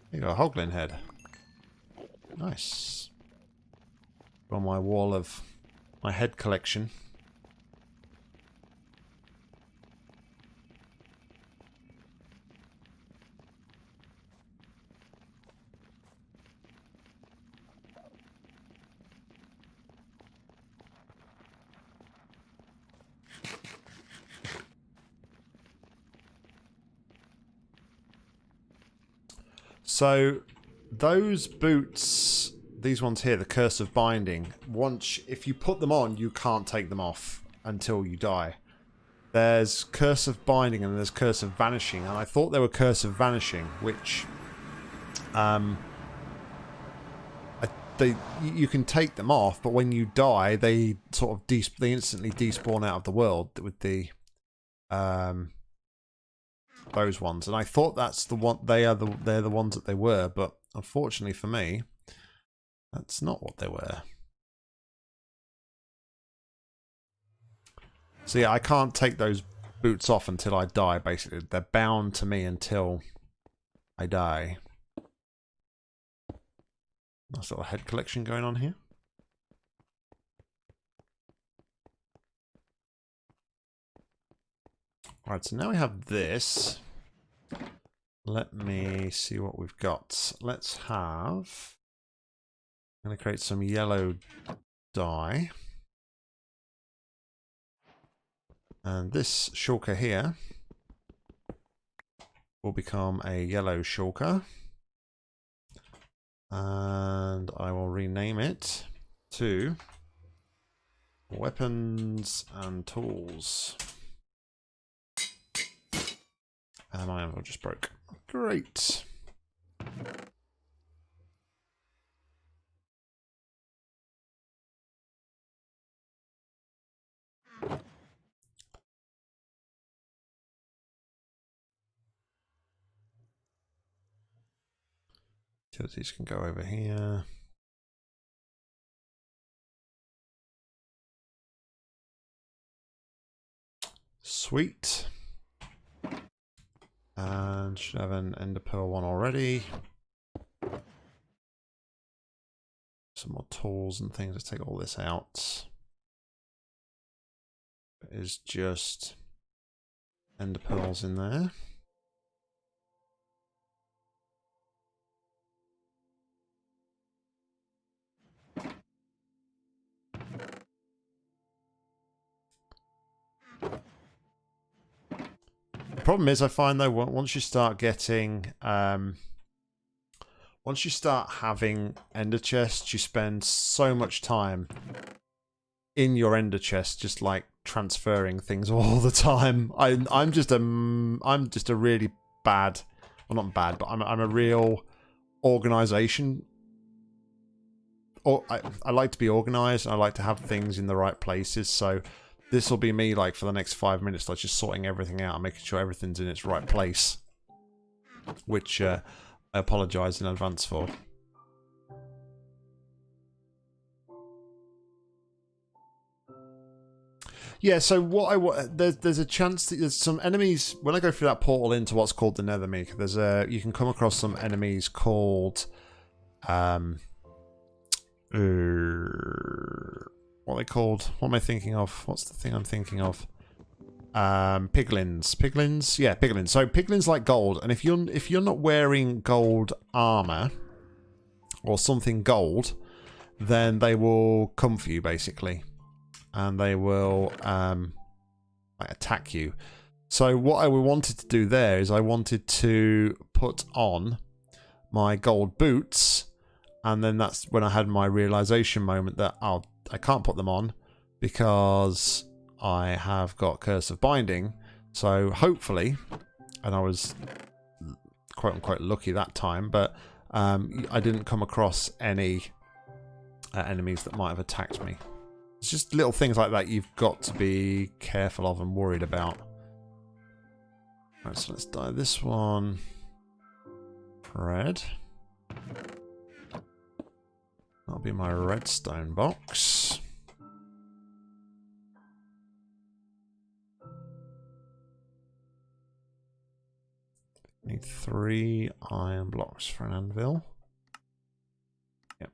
You got a hoglin head. Nice. On my wall of my head collection. So those boots, these ones here, the curse of binding, once if you put them on, you can't take them off until you die. There's curse of binding and there's curse of vanishing, and I thought they were curse of vanishing, which you can take them off, but when you die, they sort of they instantly despawn out of the world with the those ones, and I thought that's the one. They're the ones that they were, but unfortunately for me, that's not what they were. So yeah, I can't take those boots off until I die. Basically, they're bound to me until I die. Nice little head collection going on here. Alright, so now we have this. Let me see what we've got. Let's have... I'm going to create some yellow dye. And this shulker here will become a yellow shulker. And I will rename it to Weapons and Tools. And my anvil just broke. Great. Utilities can go over here. Sweet. And should have an ender pearl one already. Some more tools and things. Let's take all this out. It is just ender pearls in there. problem is I find though once you start getting once you start having ender chests, you spend so much time in your ender chest just like transferring things all the time. I'm just a really bad, well not bad, but I'm a real organization. Or I like to be organized and I like to have things in the right places, so this will be me like for the next 5 minutes, like just sorting everything out and making sure everything's in its right place. Which I apologise in advance for. Yeah, so what there's a chance that there's some enemies when I go through that portal into what's called the Nether Meek. You can come across some enemies called what are they called? What am I thinking of? What's the thing I'm thinking of? Piglins. Yeah, piglins. So piglins like gold, and if you're not wearing gold armor or something gold, then they will come for you basically, and they will attack you. So what I wanted to do there is I wanted to put on my gold boots, and then that's when I had my realization moment that I can't put them on because I have got Curse of Binding. So hopefully, and I was quote unquote lucky that time, but I didn't come across any enemies that might have attacked me. It's just little things like that you've got to be careful of and worried about. Right, so let's dye this one red. That'll be my redstone box. Need 3 iron blocks for an anvil. Yep.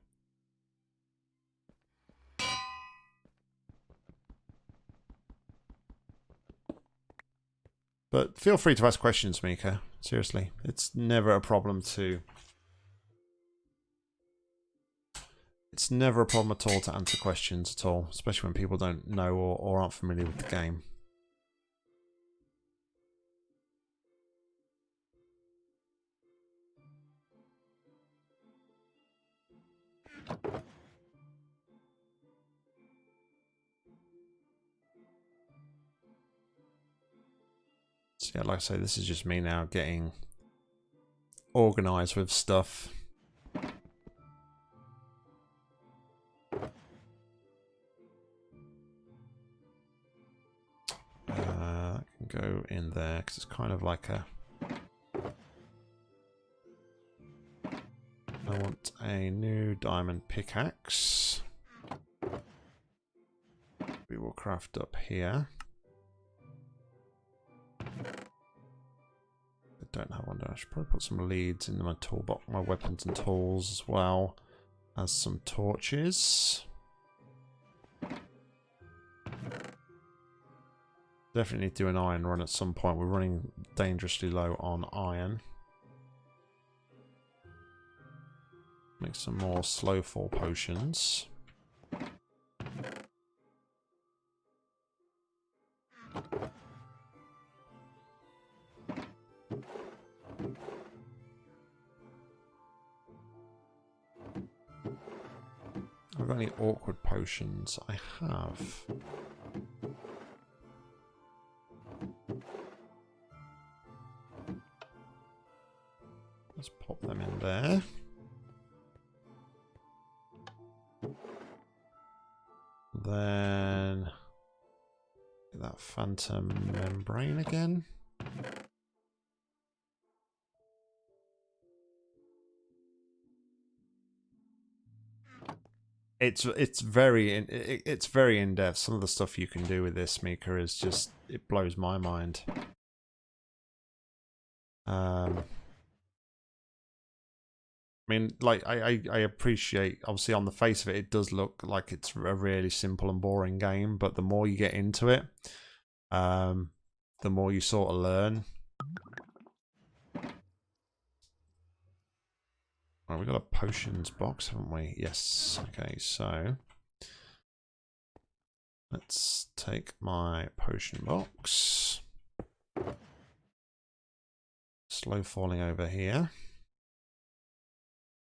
But feel free to ask questions, Mika. Seriously, it's never a problem to... It's never a problem at all to answer questions at all, especially when people don't know or aren't familiar with the game. So yeah, like I say, this is just me now getting organised with stuff. That can go in there because it's kind of like a... I want a new diamond pickaxe. We will craft up here. I don't have one. I should probably put some leads in my toolbox, my weapons and tools as well as some torches. Definitely need to do an iron run at some point. We're running dangerously low on iron. Make some more slow fall potions. I've got any awkward potions? I have. Let's pop them in there. Then get that phantom membrane again. It's very in depth. Some of the stuff you can do with this, Mika, is just, it blows my mind. I mean, like, I appreciate, obviously on the face of it, it does look like it's a really simple and boring game, but the more you get into it, the more you sort of learn. Oh, we've got a potions box, haven't we? Yes. Okay, so let's take my potion box. slow falling over here.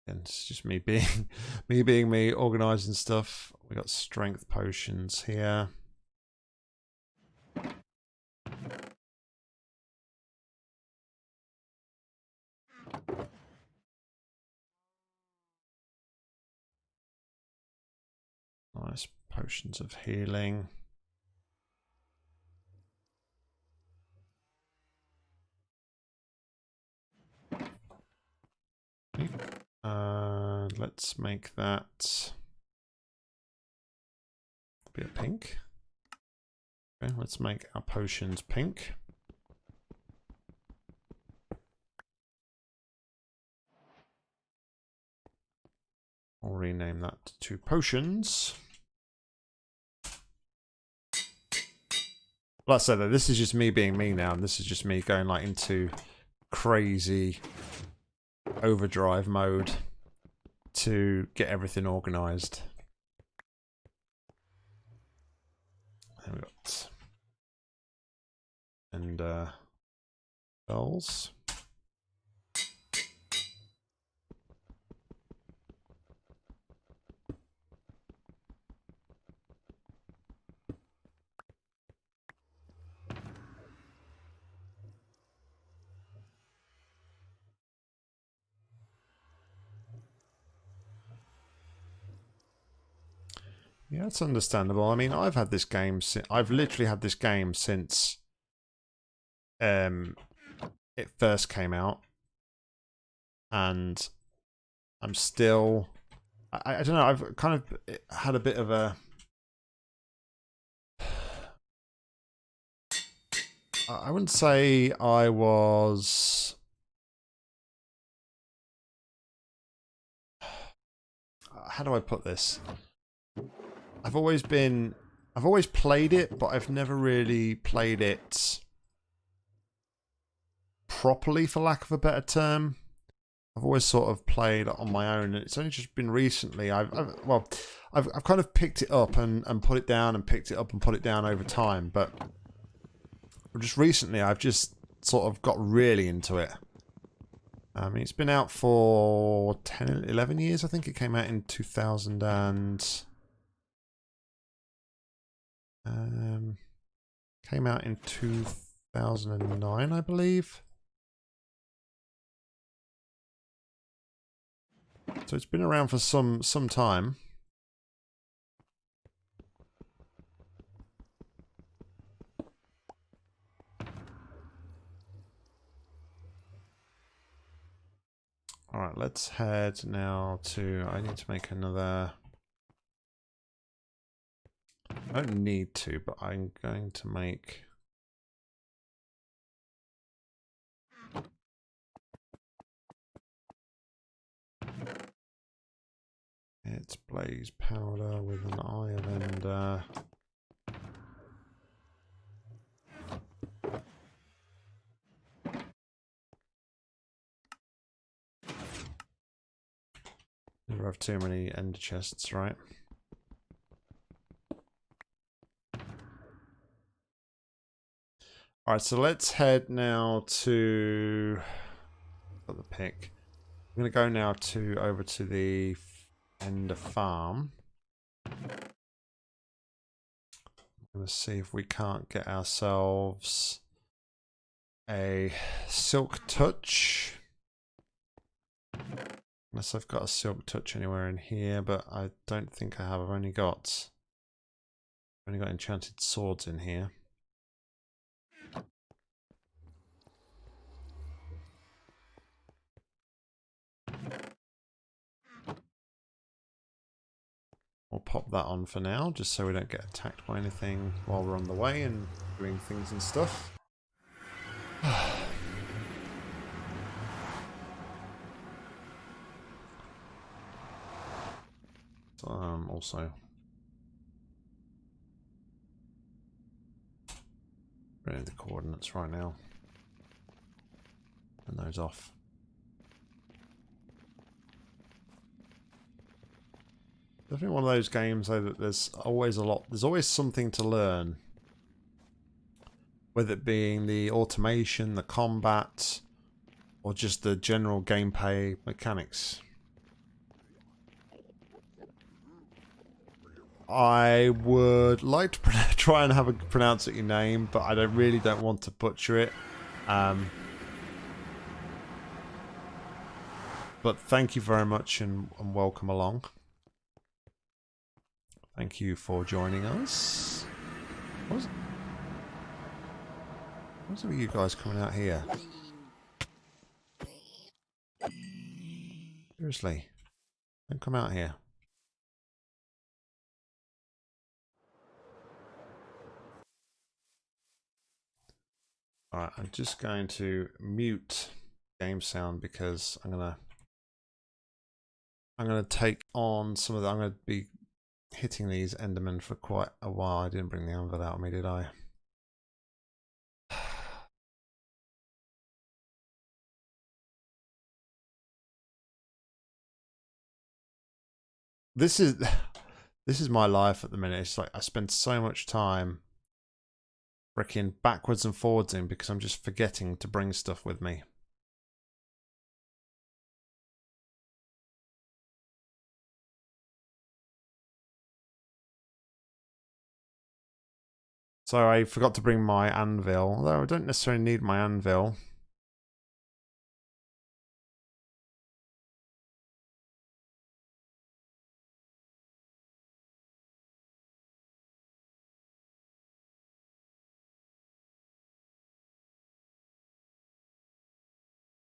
And it's just me being me organising stuff. We got strength potions here. Nice potions of healing. Let's make that a bit pink. Okay, let's make our potions pink. I'll rename that to potions. Like I said, this is just me being me now, and this is just me going like into crazy overdrive mode to get everything organised. There we got bells. Yeah, it's understandable. I mean, I've had this game I've literally had this game since it first came out, and I'm still I don't know, I've kind of had a bit of a I wouldn't say I was how do I put this? I've always played it, but I've never really played it properly, for lack of a better term. I've always sort of played on my own. It's only just been recently I've kind of picked it up and put it down and picked it up and put it down over time, but just recently I've just sort of got really into it. I mean, it's been out for 10, 11 years. I think it came out in 2000 and came out in 2009, I believe. So it's been around for some time. All right, let's head now to. I need to make another. I don't need to, but I'm going to make. It's blaze powder with an eye of ender. Never have too many ender chests, right? Alright, so let's head now to got the pick. I'm gonna go now over to the ender farm. I'm gonna see if we can't get ourselves a silk touch. Unless I've got a silk touch anywhere in here, but I don't think I have. I've only got enchanted swords in here. We'll pop that on for now, just so we don't get attacked by anything while we're on the way and doing things and stuff. Also running the coordinates right now. Turn those off. Definitely one of those games though that there's always something to learn. Whether it being the automation, the combat, or just the general gameplay mechanics? I would like to try and have a pronounce your name, but I really don't want to butcher it. But thank you very much and welcome along. Thank you for joining us. What's it with you guys coming out here? Seriously, don't come out here. Alright, I'm just going to mute game sound because I'm gonna take on some of the, I'm gonna be hitting these Endermen for quite a while. I didn't bring the anvil out of me, did I? This is my life at the minute. It's like I spend so much time freaking backwards and forwards in because I'm just forgetting to bring stuff with me. So I forgot to bring my anvil, although I don't necessarily need my anvil.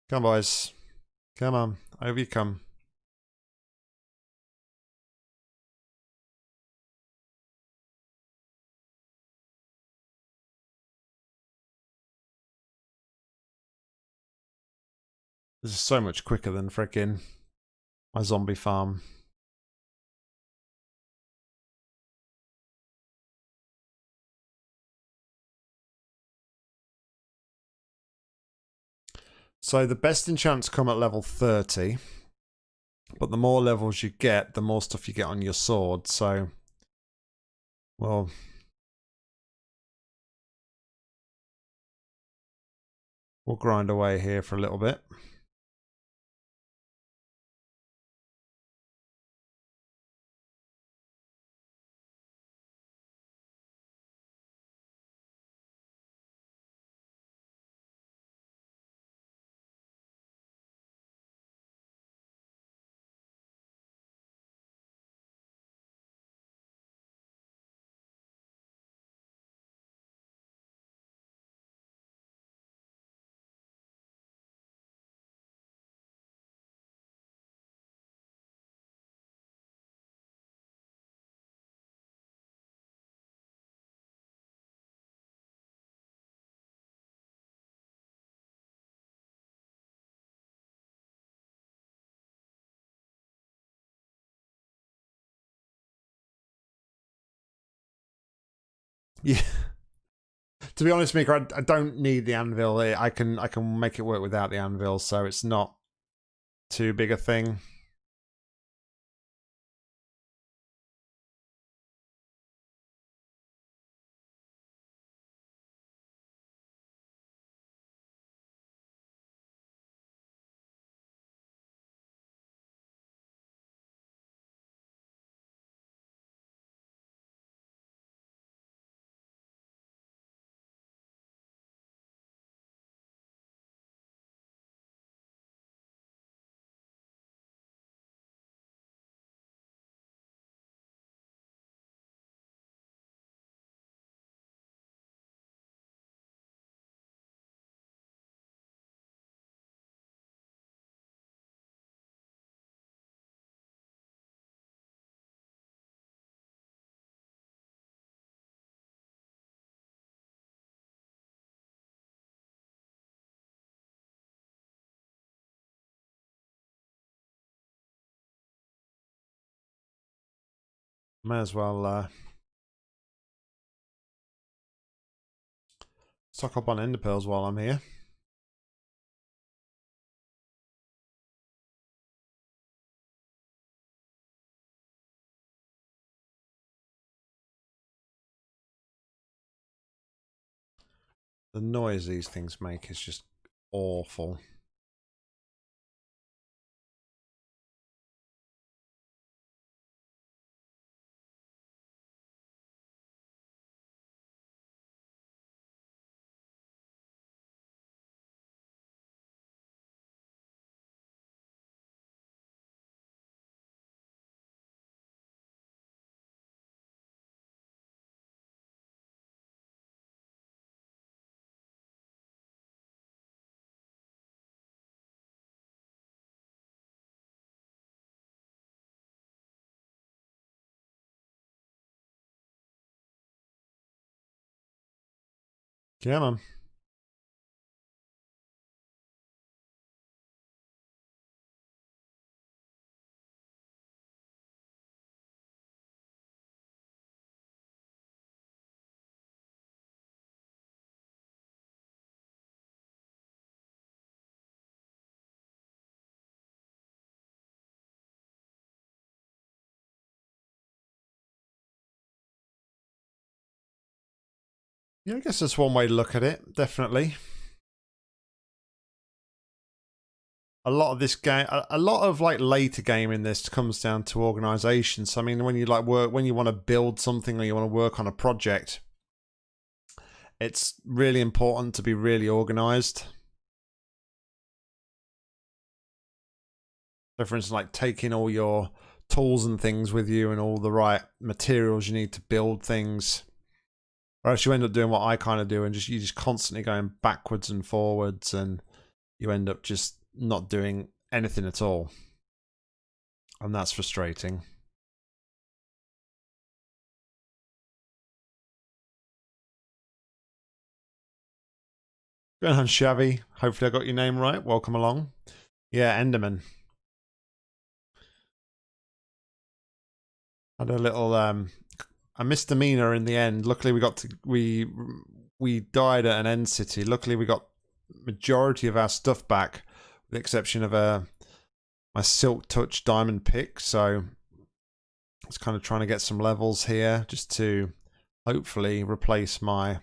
Come on, boys. Come on, over you come. This is so much quicker than frickin' my zombie farm. So the best enchants come at level 30. But the more levels you get, the more stuff you get on your sword. So, well, we'll grind away here for a little bit. Yeah. To be honest, Mika, I don't need the anvil. I can make it work without the anvil, so it's not too big a thing. May as well stock up on ender pearls while I'm here. The noise these things make is just awful. Yeah, man. Yeah, I guess that's one way to look at it, definitely. A lot of this game, a lot of like later game in this comes down to organization. So I mean, when you like work, when you want to build something or you want to work on a project, it's really important to be really organized. So for instance, like taking all your tools and things with you and all the right materials you need to build things. Or else you end up doing what I kind of do and you just constantly going backwards and forwards, and you end up just not doing anything at all. And that's frustrating. Going on, Shabby. Hopefully I got your name right. Welcome along. Yeah, Enderman. Had a little a misdemeanor in the end. Luckily we got to we died at an end city. Luckily we got majority of our stuff back, with the exception of my Silk Touch diamond pick. So it's kind of trying to get some levels here just to hopefully replace my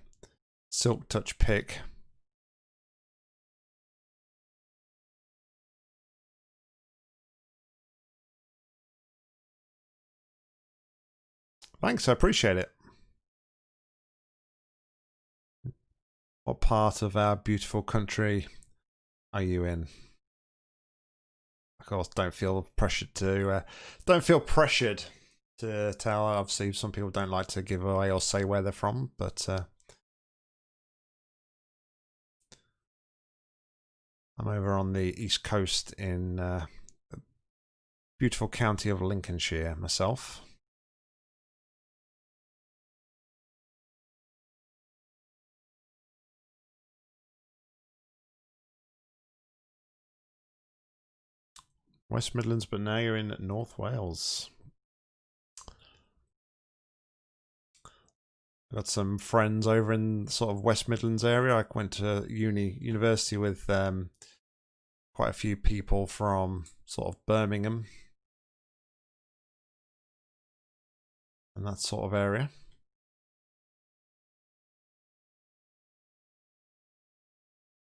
Silk Touch pick. Thanks, I appreciate it. What part of our beautiful country are you in? Of course, don't feel pressured to tell. Obviously, some people don't like to give away or say where they're from, but I'm over on the east coast in the beautiful county of Lincolnshire myself. West Midlands, but now you're in North Wales. I've got some friends over in sort of West Midlands area. I went to university with quite a few people from sort of Birmingham and that sort of area.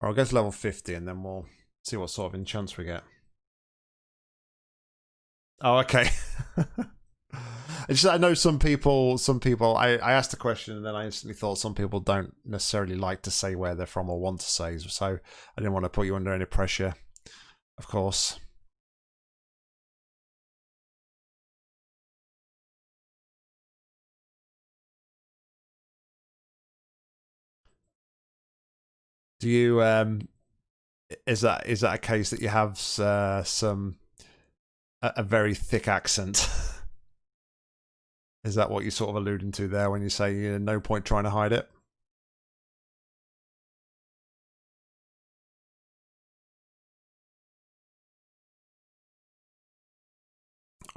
I'll get to level 50 and then we'll see what sort of enchants we get. Oh, okay. I know some people, I asked a question and then I instantly thought some people don't necessarily like to say where they're from or want to say. So I didn't want to put you under any pressure, of course. Do you, is that a case that you have a very thick accent? Is that what you're sort of alluding to there when you say no point trying to hide it?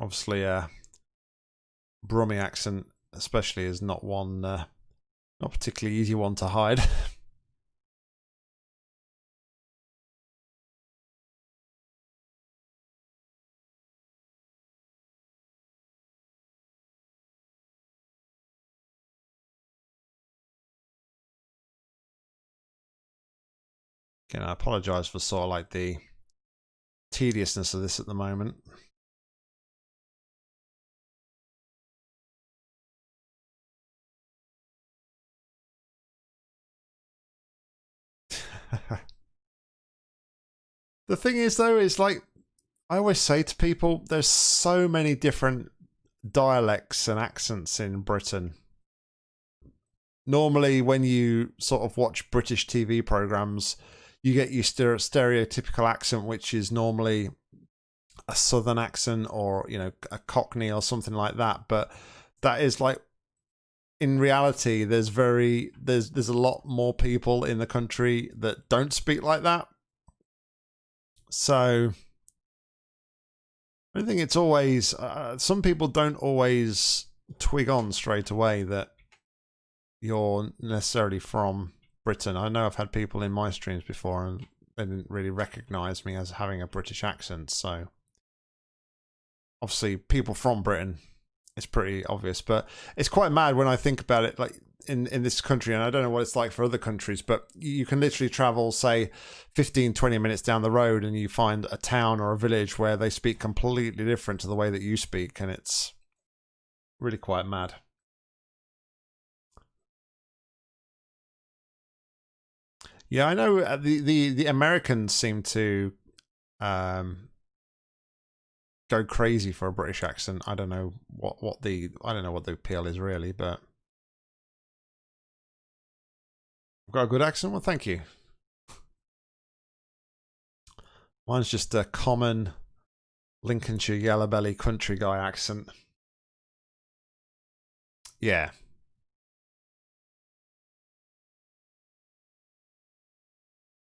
Obviously, Brummie accent especially is not one, not particularly easy one to hide. Again, I apologise for sort of like the tediousness of this at the moment. The thing is, though, is like I always say to people, there's so many different dialects and accents in Britain. Normally, when you sort of watch British TV programs, you get your stereotypical accent, which is normally a southern accent or, you know, a Cockney or something like that. But that is like, in reality, there's a lot more people in the country that don't speak like that. So I think it's always some people don't always twig on straight away that you're necessarily from Britain. I know I've had people in my streams before and they didn't really recognize me as having a British accent. So obviously people from Britain, it's pretty obvious, but it's quite mad when I think about it, like in this country, and I don't know what it's like for other countries, but you can literally travel, say, 15-20 minutes down the road and you find a town or a village where they speak completely different to the way that you speak, and it's really quite mad. Yeah, I know the Americans seem to go crazy for a British accent. I don't know what the appeal is really, but I've got a good accent. Well, thank you. Mine's just a common Lincolnshire yellow belly country guy accent. Yeah.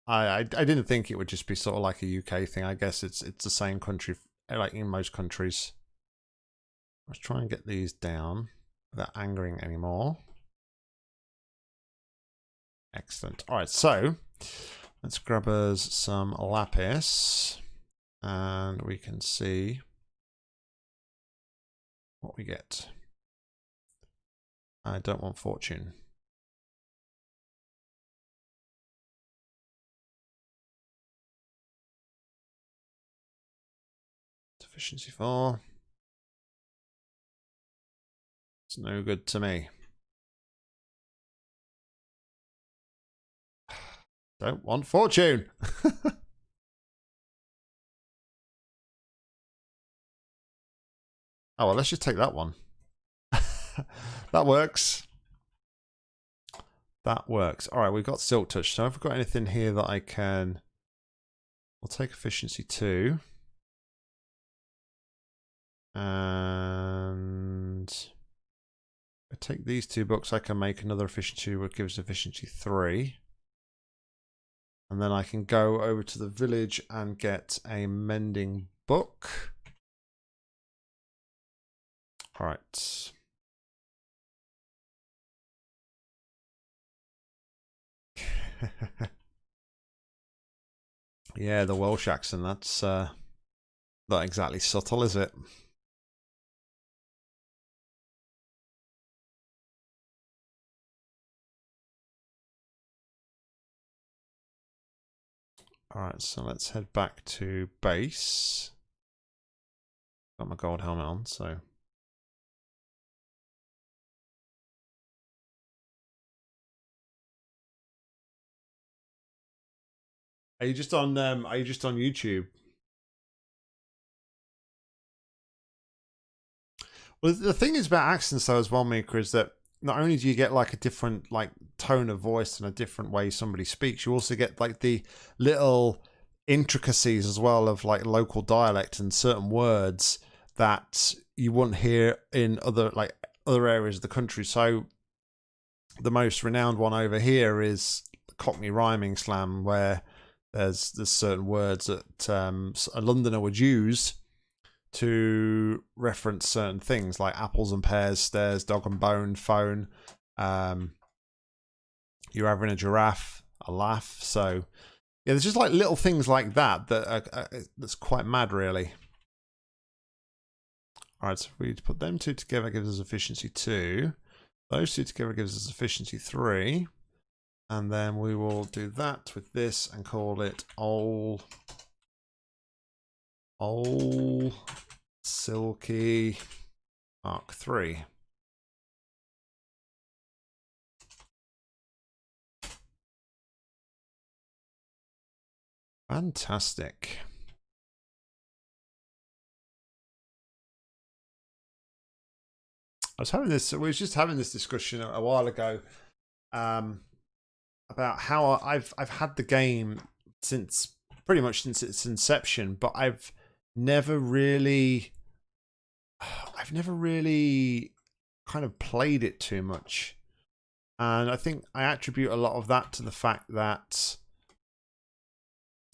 I didn't think it would just be sort of like a UK thing. I guess it's the same country, like in most countries. Let's try and get these down without angering anymore. Excellent. All right, so let's grab us some lapis, and we can see what we get. I don't want fortune. Efficiency 4. It's no good to me. Don't want fortune. Oh, well, let's just take that one. That works. That works. All right, we've got Silk Touch. So I've got anything here that I can... We'll take efficiency 2. And if I take these 2 books, I can make another efficiency, which gives efficiency 3. And then I can go over to the village and get a mending book. All right. Yeah, the Welsh accent, that's not exactly subtle, is it? Alright, so let's head back to base. Got my gold helmet on, so... Are you just on YouTube? Well, the thing is about accents though as well, Mika, is that not only do you get like a different like tone of voice and a different way somebody speaks, you also get like the little intricacies as well of like local dialect and certain words that you wouldn't hear in other areas of the country. So the most renowned one over here is Cockney rhyming slam, where there's certain words that a Londoner would use to reference certain things like apples and pears, stairs, dog and bone, phone. You're having a giraffe, a laugh. So yeah, there's just like little things like that that's quite mad, really. All right, so if we put them 2 together, gives us efficiency 2. Those 2 together gives us efficiency 3. And then we will do that with this and call it Old Silky Mark 3. Fantastic. We were just having this discussion a while ago about how I've had the game pretty much since its inception, but I've never really kind of played it too much. And I think I attribute a lot of that to the fact that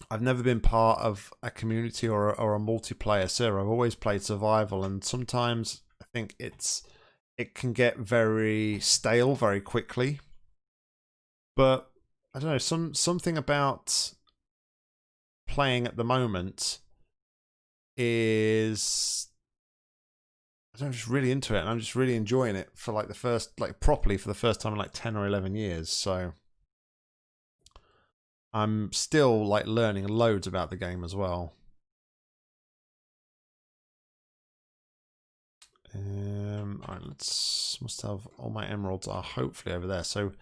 I've never been part of a community or a multiplayer server. I've always played survival, and sometimes I think it can get very stale very quickly. But I don't know, something about playing at the moment is, I don't know, I'm just really into it, and I'm just really enjoying it for like the first, like properly for the first time in like 10 or 11 years. So I'm still like learning loads about the game as well. Alright, must have all my emeralds are hopefully over there. So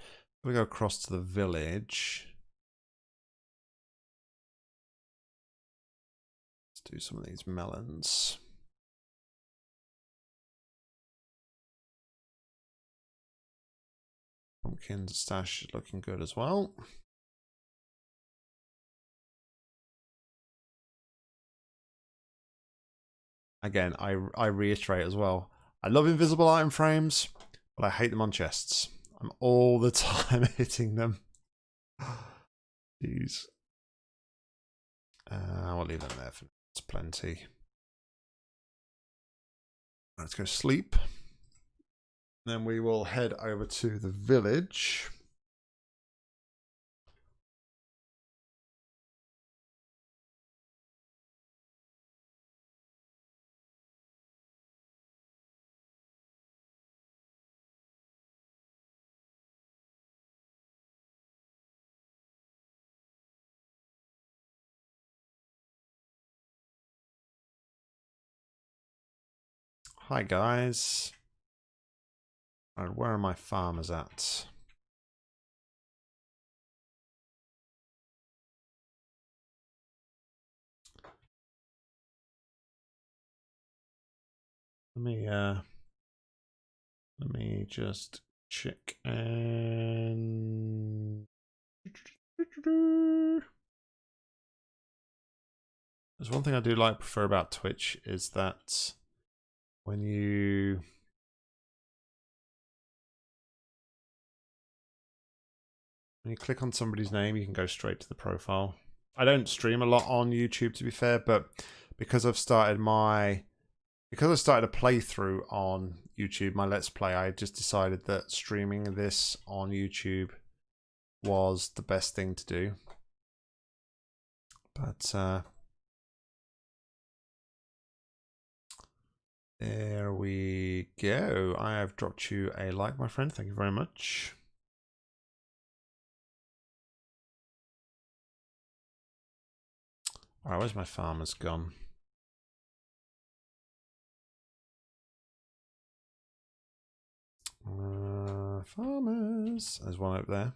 we go across to the village. Let's do some of these melons. Pumpkin stash is looking good as well. Again, I reiterate as well. I love invisible item frames, but I hate them on chests. I'm all the time hitting them. Jeez. I'll leave them there for it's plenty. Let's go sleep. Then we will head over to the village. Hi guys. Alright, where are my farmers at? Let me just check and there's one thing I do prefer about Twitch is that when you click on somebody's name, you can go straight to the profile. I don't stream a lot on YouTube, to be fair, but because I've started a playthrough on YouTube, my Let's Play, I just decided that streaming this on YouTube was the best thing to do. But there we go. I have dropped you a like, my friend. Thank you very much. Alright, where's my farmers gone? Farmers. There's one over there.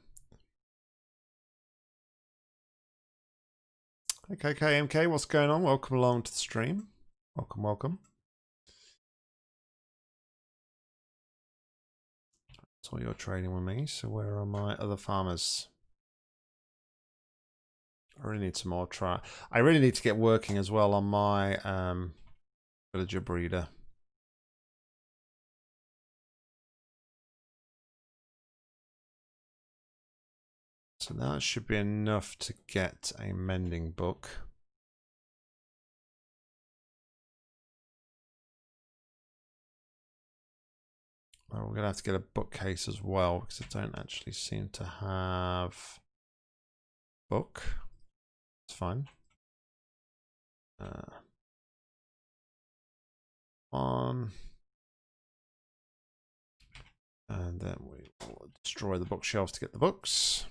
Okay, KMK, what's going on? Welcome along to the stream. Welcome, welcome. So you're trading with me. So where are my other farmers? I really need some more I really need to get working as well on my villager breeder. So that should be enough to get a mending book. Well, we're going to have to get a bookcase as well because I don't actually seem to have book. It's fine. On. And then we will destroy the bookshelves to get the books.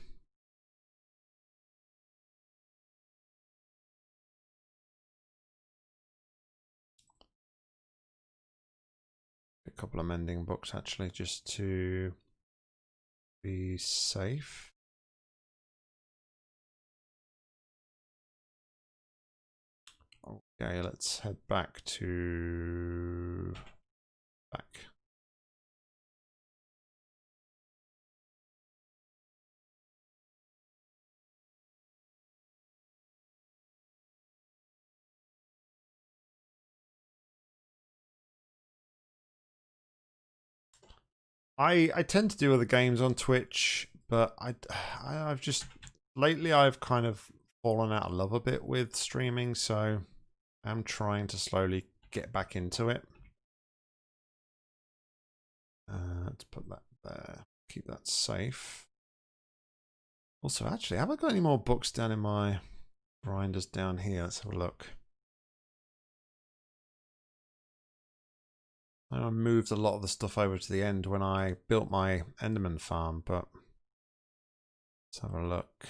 A couple of mending books actually, just to be safe. Okay, let's head back to back. I tend to do other games on Twitch, but I've just lately I've kind of fallen out of love a bit with streaming, so I'm trying to slowly get back into it. Let's put that there. Keep that safe. Also, actually, have I got any more books down in my grinders down here? Let's have a look. I moved a lot of the stuff over to the end when I built my Enderman farm, but let's have a look.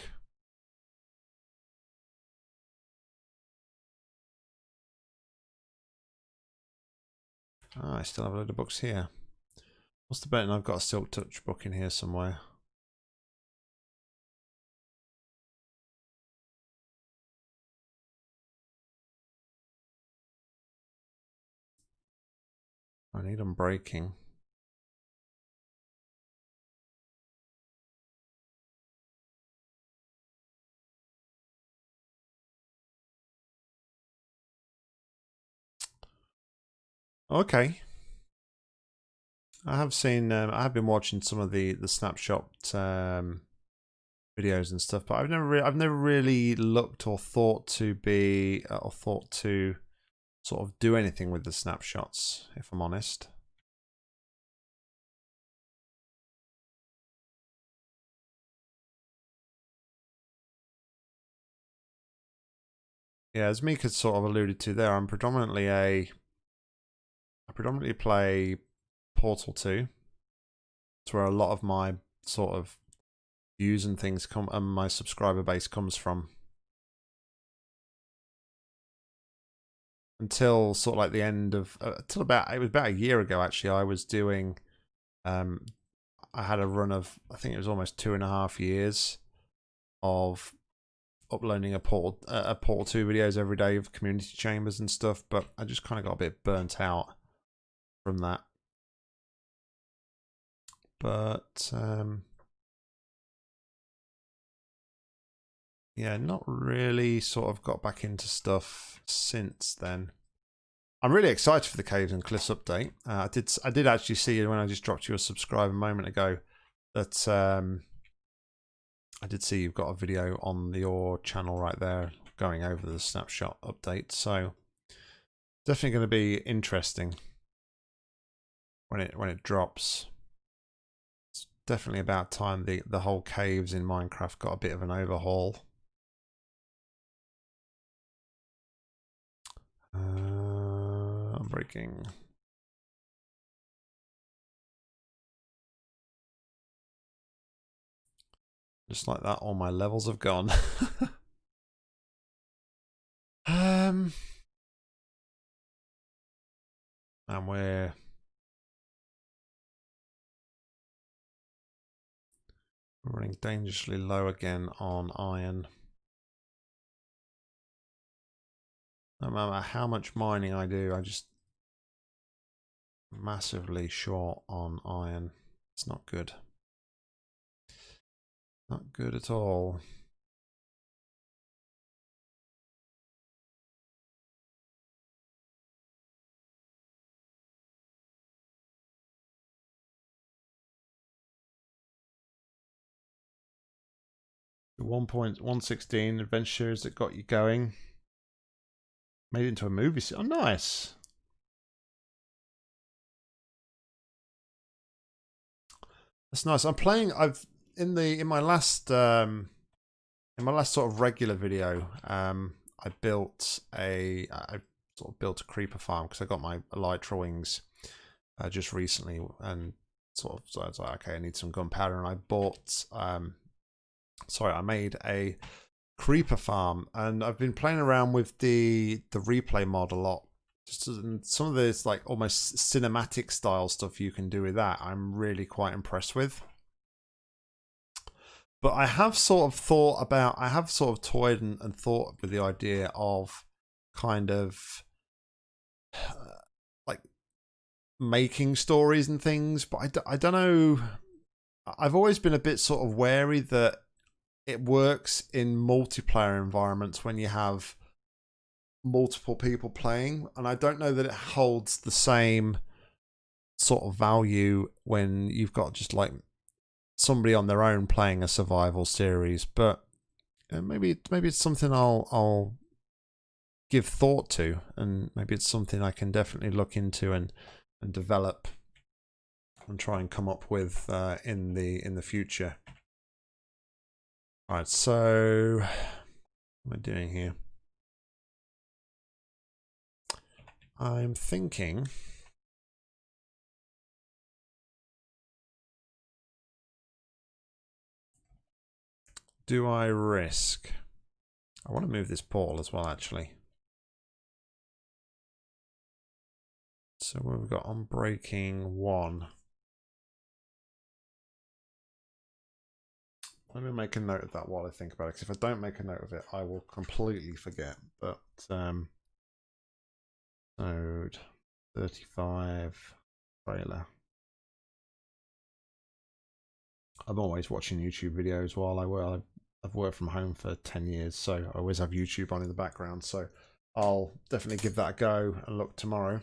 I still have a load of books here. What's the betting I've got a Silk Touch book in here somewhere? I need Unbreaking. Okay. I have seen. I have been watching some of the snapshot videos and stuff, but I've never really looked or thought to sort of do anything with the snapshots, if I'm honest. Yeah, as Mika sort of alluded to there, I predominantly play Portal 2. It's where a lot of my sort of views and things come, and my subscriber base comes from. Until sort of like the end of, it was about a year ago actually, I was doing, I had a run of, I think it was almost 2.5 years of uploading a Portal 2 videos every day of community chambers and stuff, but I just kind of got a bit burnt out from that. But yeah, not really sort of got back into stuff since then. I'm really excited for the Caves and Cliffs update. I did actually see when I just dropped you a subscribe a moment ago that I did see you've got a video on your channel right there going over the snapshot update. So definitely going to be interesting when it drops. It's definitely about time the whole caves in Minecraft got a bit of an overhaul. I'm breaking. Just like that, all my levels have gone. And we're running dangerously low again on iron. No matter how much mining I do, I just massively short on iron. It's not good. Not good at all. The 1.116 adventures that got you going. Made it into a movie. Oh, nice. That's nice. I'm playing. In my last sort of regular video, I sort of built a creeper farm because I got my elytra wings just recently, and so I was like, okay, I need some gunpowder, and I bought I made a creeper farm, and I've been playing around with the replay mod a lot. Just some of this like almost cinematic style stuff you can do with that, I'm really quite impressed with. But I have sort of toyed and thought with the idea of kind of like making stories and things, but I don't know. I've always been a bit sort of wary that it works in multiplayer environments when you have multiple people playing, and I don't know that it holds the same sort of value when you've got just like somebody on their own playing a survival series, but maybe it's something I'll give thought to, and maybe it's something I can definitely look into and develop and try and come up with in the future. All right, so what am I doing here? I'm thinking do I risk? I want to move this portal as well, actually. So what have we got on breaking 1? Let me make a note of that while I think about it, because if I don't make a note of it, I will completely forget. But node 35 trailer. I'm always watching YouTube videos while I work. I've worked from home for 10 years, so I always have YouTube on in the background. So I'll definitely give that a go and look tomorrow.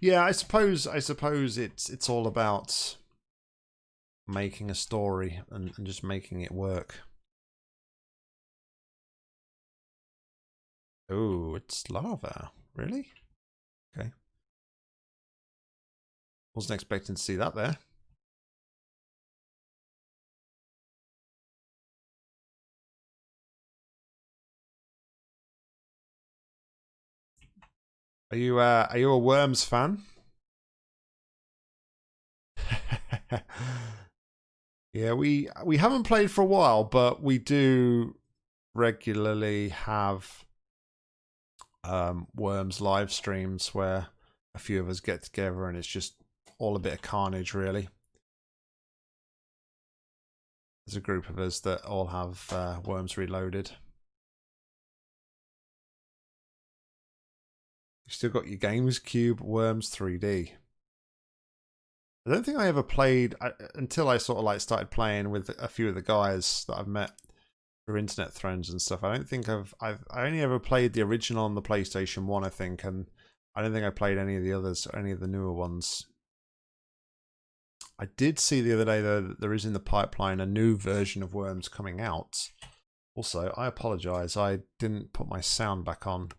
Yeah, I suppose it's all about making a story and just making it work. Oh, it's lava. Really? Okay. Wasn't expecting to see that there. Are you a Worms fan? Yeah, we haven't played for a while, but we do regularly have Worms live streams where a few of us get together and it's just all a bit of carnage, really. There's a group of us that all have Worms Reloaded. You've still got your GamesCube Worms 3D. I don't think I ever played until I sort of like started playing with a few of the guys that I've met through internet threads and stuff. I don't think I only ever played the original on the PlayStation 1, I think, and I don't think I played any of the others, any of the newer ones. I did see the other day though that there is in the pipeline a new version of Worms coming out. Also, I apologise, I didn't put my sound back on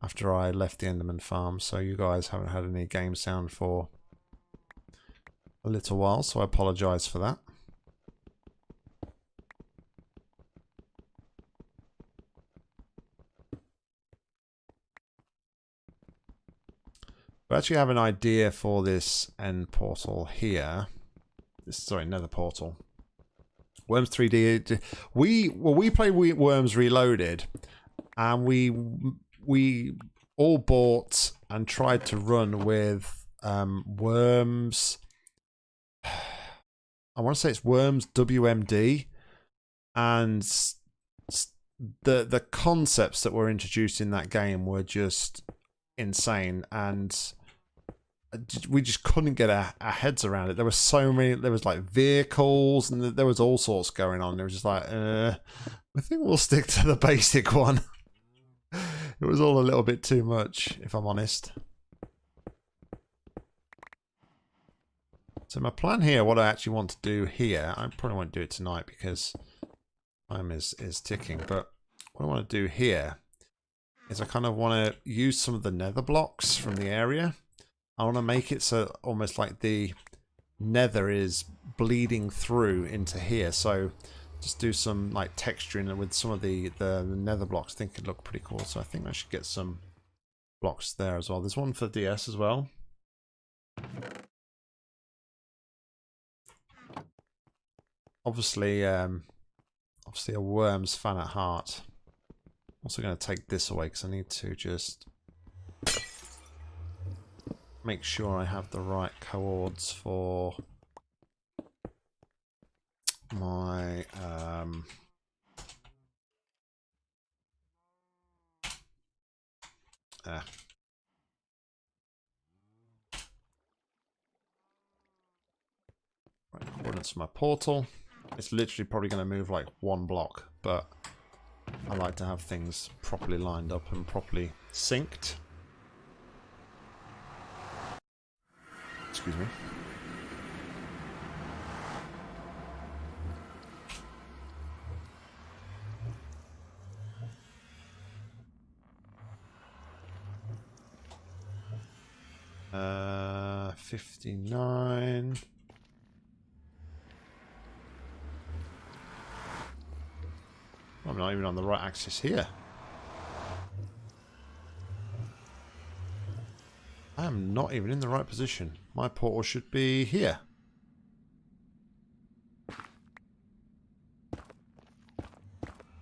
after I left the Enderman farm, so you guys haven't had any game sound for a little while, so I apologise for that. We actually have an idea for this end portal here. Sorry, Nether Portal. Worms 3D. We played Worms Reloaded, and we all bought and tried to run with Worms. I want to say it's Worms WMD, and the concepts that were introduced in that game were just insane, and we just couldn't get our heads around it. There were so many. There was like vehicles, and there was all sorts going on. It was just like, I think we'll stick to the basic one. It was all a little bit too much, if I'm honest. So my plan here, what I actually want to do here, I probably won't do it tonight because time is ticking, but what I want to do here is I kind of want to use some of the nether blocks from the area. I want to make it so almost like the nether is bleeding through into here. So just do some like texturing with some of the nether blocks. I think it'd look pretty cool. So I think I should get some blocks there as well. There's one for DS as well. Obviously a Worms fan at heart. I'm also going to take this away because I need to just make sure I have the right coords for my right coordinates for my portal. It's literally probably going to move like one block, but I like to have things properly lined up and properly synced. Excuse me. Uh, 59. I'm not even on the right axis here. I am not even in the right position. My portal should be here.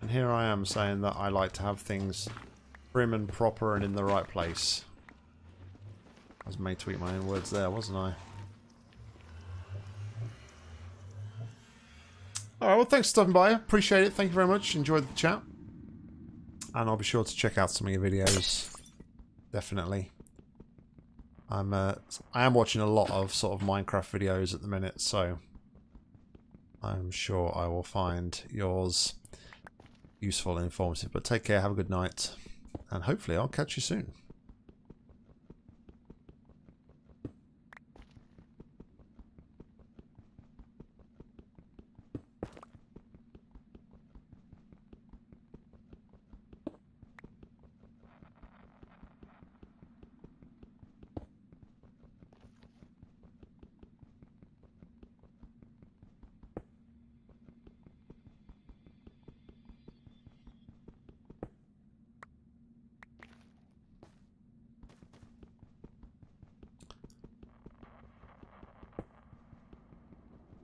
And here I am saying that I like to have things prim and proper and in the right place. I was made to eat my own words there, wasn't I? Alright, well thanks for stopping by. Appreciate it. Thank you very much. Enjoyed the chat. And I'll be sure to check out some of your videos. Definitely. I am watching a lot of sort of Minecraft videos at the minute, so I'm sure I will find yours useful and informative. But take care, have a good night, and hopefully I'll catch you soon.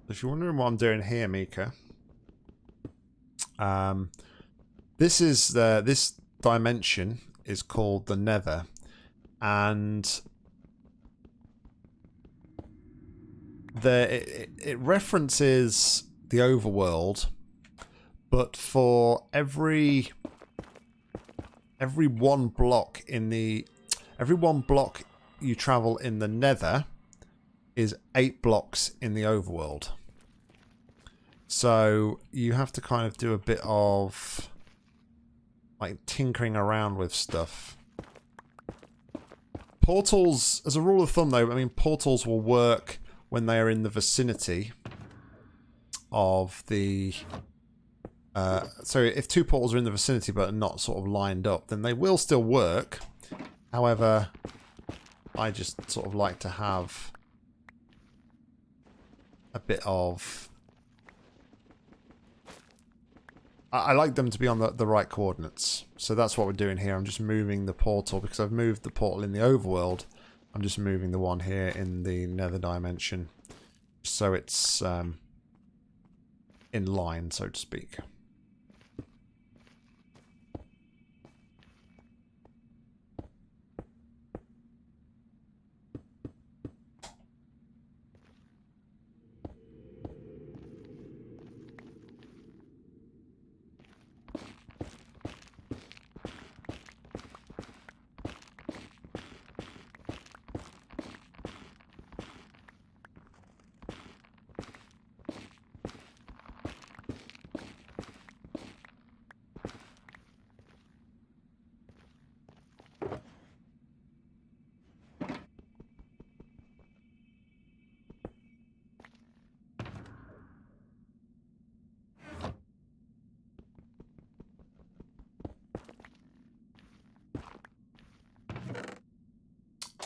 If you're wondering what I'm doing here, Mika, this dimension is called the Nether, and it references the overworld, but for every one block you travel in the Nether is 8 blocks in the overworld. So you have to kind of do a bit of like tinkering around with stuff. Portals, as a rule of thumb though, I mean portals will work when they are in the vicinity of the... so if 2 portals are in the vicinity but are not sort of lined up, then they will still work. However, I just sort of like to have a bit of... I like them to be on the right coordinates. So that's what we're doing here. I'm just moving the portal because I've moved the portal in the overworld. I'm just moving the one here in the Nether dimension. So it's in line, so to speak.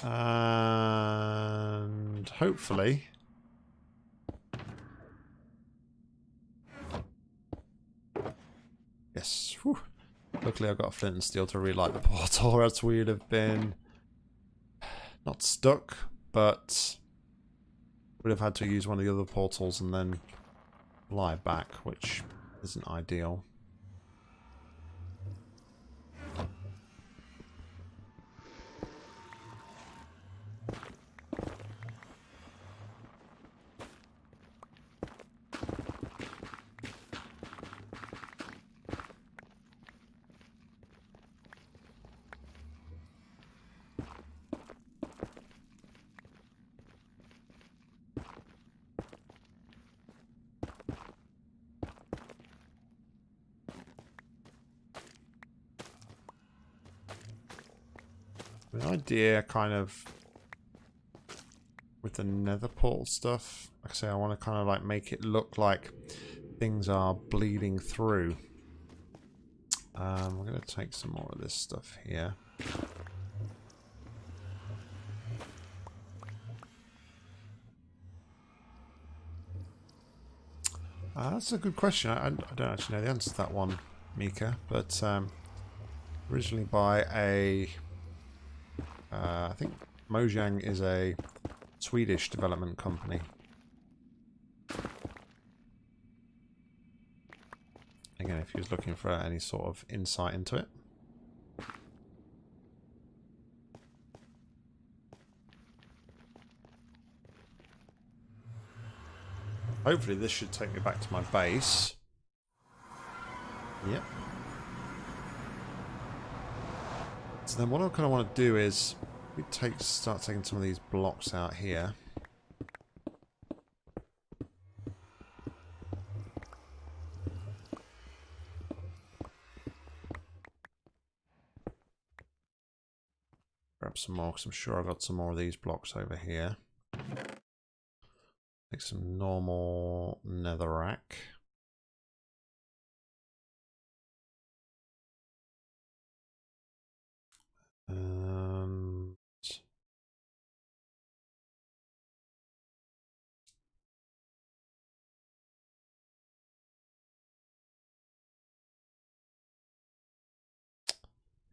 And hopefully yes. Whew. Luckily I've got a flint and steel to relight the portal, else we would have been not stuck, but would have had to use one of the other portals and then fly back, which isn't ideal. The idea kind of with the Nether Portal stuff. Like I say, I want to kind of like make it look like things are bleeding through. We're going to take some more of this stuff here. That's a good question. I don't actually know the answer to that one, Mika, but originally by a... I think Mojang is a Swedish development company. Again, if you was looking for any sort of insight into it. Hopefully this should take me back to my base. Yep. So then what I kind of want to do is we start taking some of these blocks out here. Grab some more because I'm sure I've got some more of these blocks over here. Take some normal netherrack.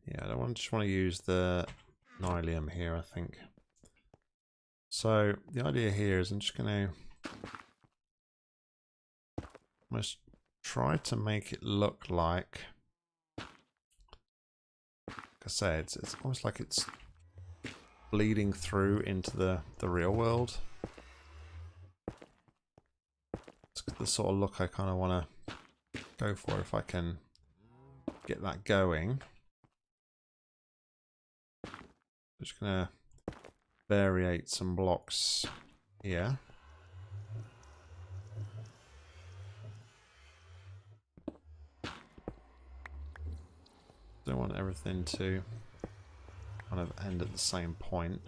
Yeah, I just want to use the nylium here, I think. So the idea here is I'm just going to almost try to make it look like I say, it's almost like it's bleeding through into the real world. It's the sort of look I kind of want to go for if I can get that going. I'm just going to variate some blocks here. Don't want everything to kind of end at the same point.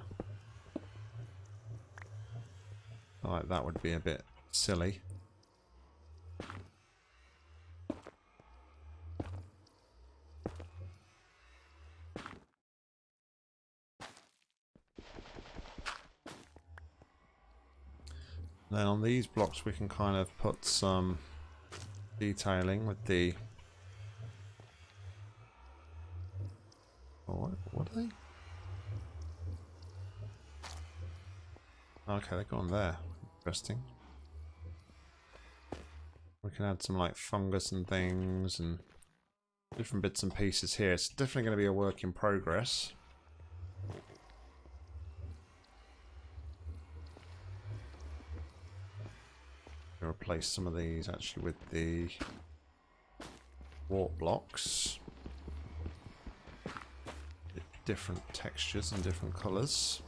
Like that would be a bit silly. Then on these blocks we can kind of put some detailing with the... Oh, what are they? Okay, they're gone there. Interesting. We can add some like fungus and things and different bits and pieces here. It's definitely going to be a work in progress. Replace some of these actually with the warp blocks. Different textures and different colours.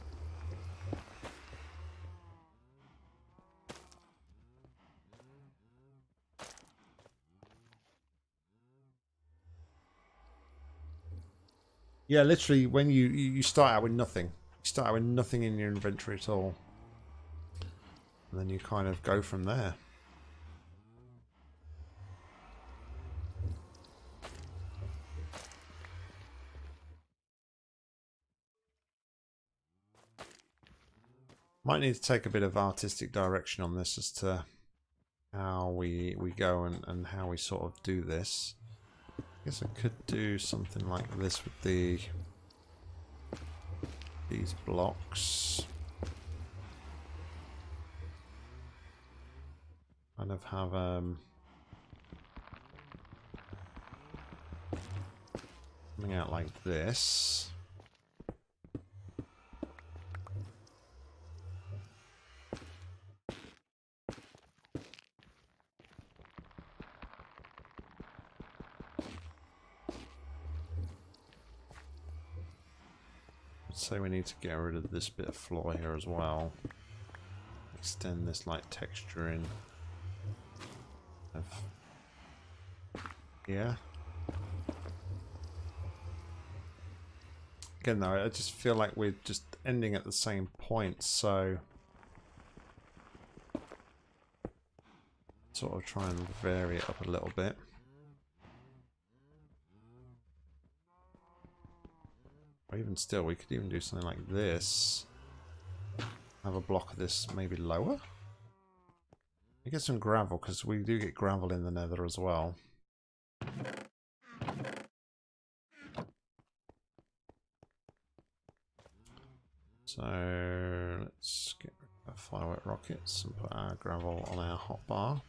Yeah, literally when you start out with nothing. You start out with nothing in your inventory at all. And then you kind of go from there. Might need to take a bit of artistic direction on this as to how we go and how we sort of do this. I guess I could do something like this with these blocks. Kind of have coming out like this. So we need to get rid of this bit of floor here as well. Extend this light texture in. Yeah. Again though, I just feel like we're just ending at the same point, so sort of try and vary it up a little bit. Or even still, we could even do something like this. Have a block of this maybe lower. We get some gravel, because we do get gravel in the nether as well. So let's get rid of our firework rockets and put our gravel on our hotbar.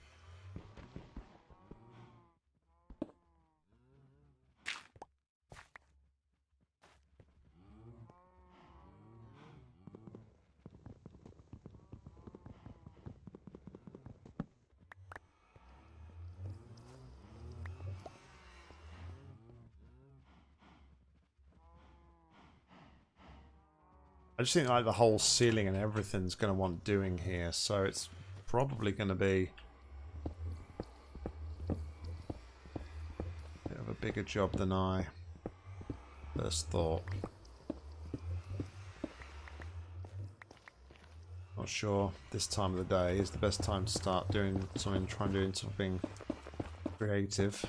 I just think like the whole ceiling and everything's going to want doing here, so it's probably going to be a bit of a bigger job than I first thought. Not sure this time of the day is the best time to start doing something, try and doing something creative.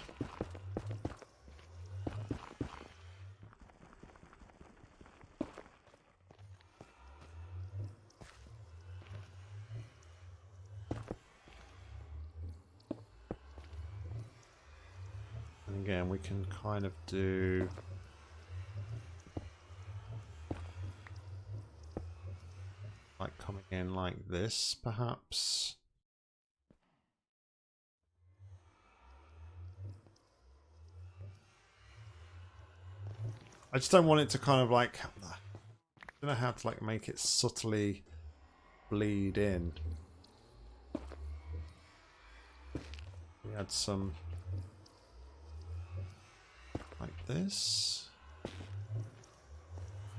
Again, we can kind of do like coming in like this, perhaps. I just don't want it to kind of like, I don't know how to like make it subtly bleed in. We had some like this.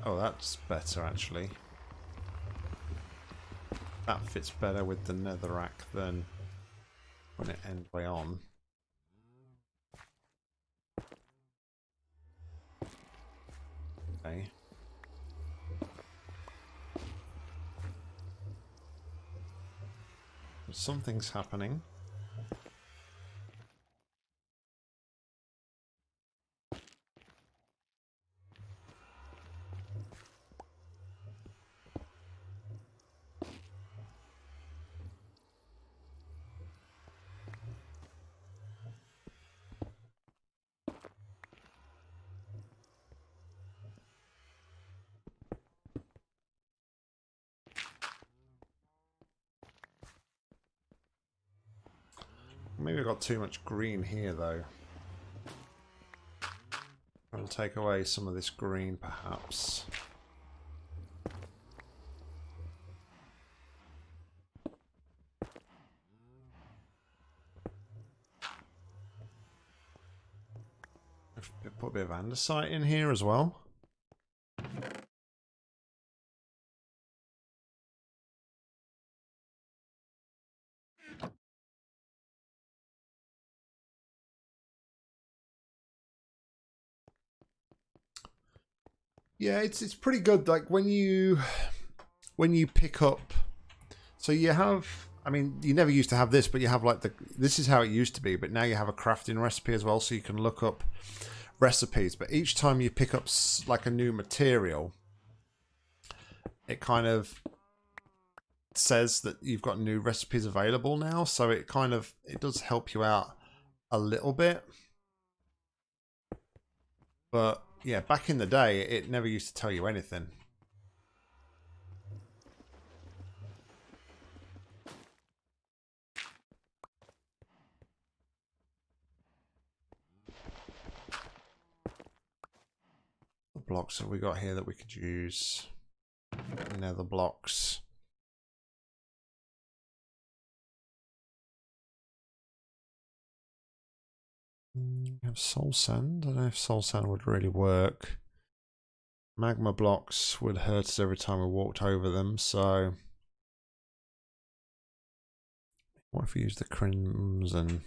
Oh, that's better actually. That fits better with the netherrack than when it ends way on. Okay. Something's happening. Maybe I've got too much green here though. I'll take away some of this green perhaps. Put a bit of andesite in here as well. Yeah, it's pretty good. Like when you pick up, so you have. I mean, you never used to have this, but you have like this is how it used to be, but now you have a crafting recipe as well, so you can look up recipes. But each time you pick up like a new material, it kind of says that you've got new recipes available now, so it does help you out a little bit. But yeah, back in the day, it never used to tell you anything. The blocks that we got here that we could use. Nether blocks. We have soul sand. I don't know if soul sand would really work. Magma blocks would hurt us every time we walked over them, so what if we use the crimson?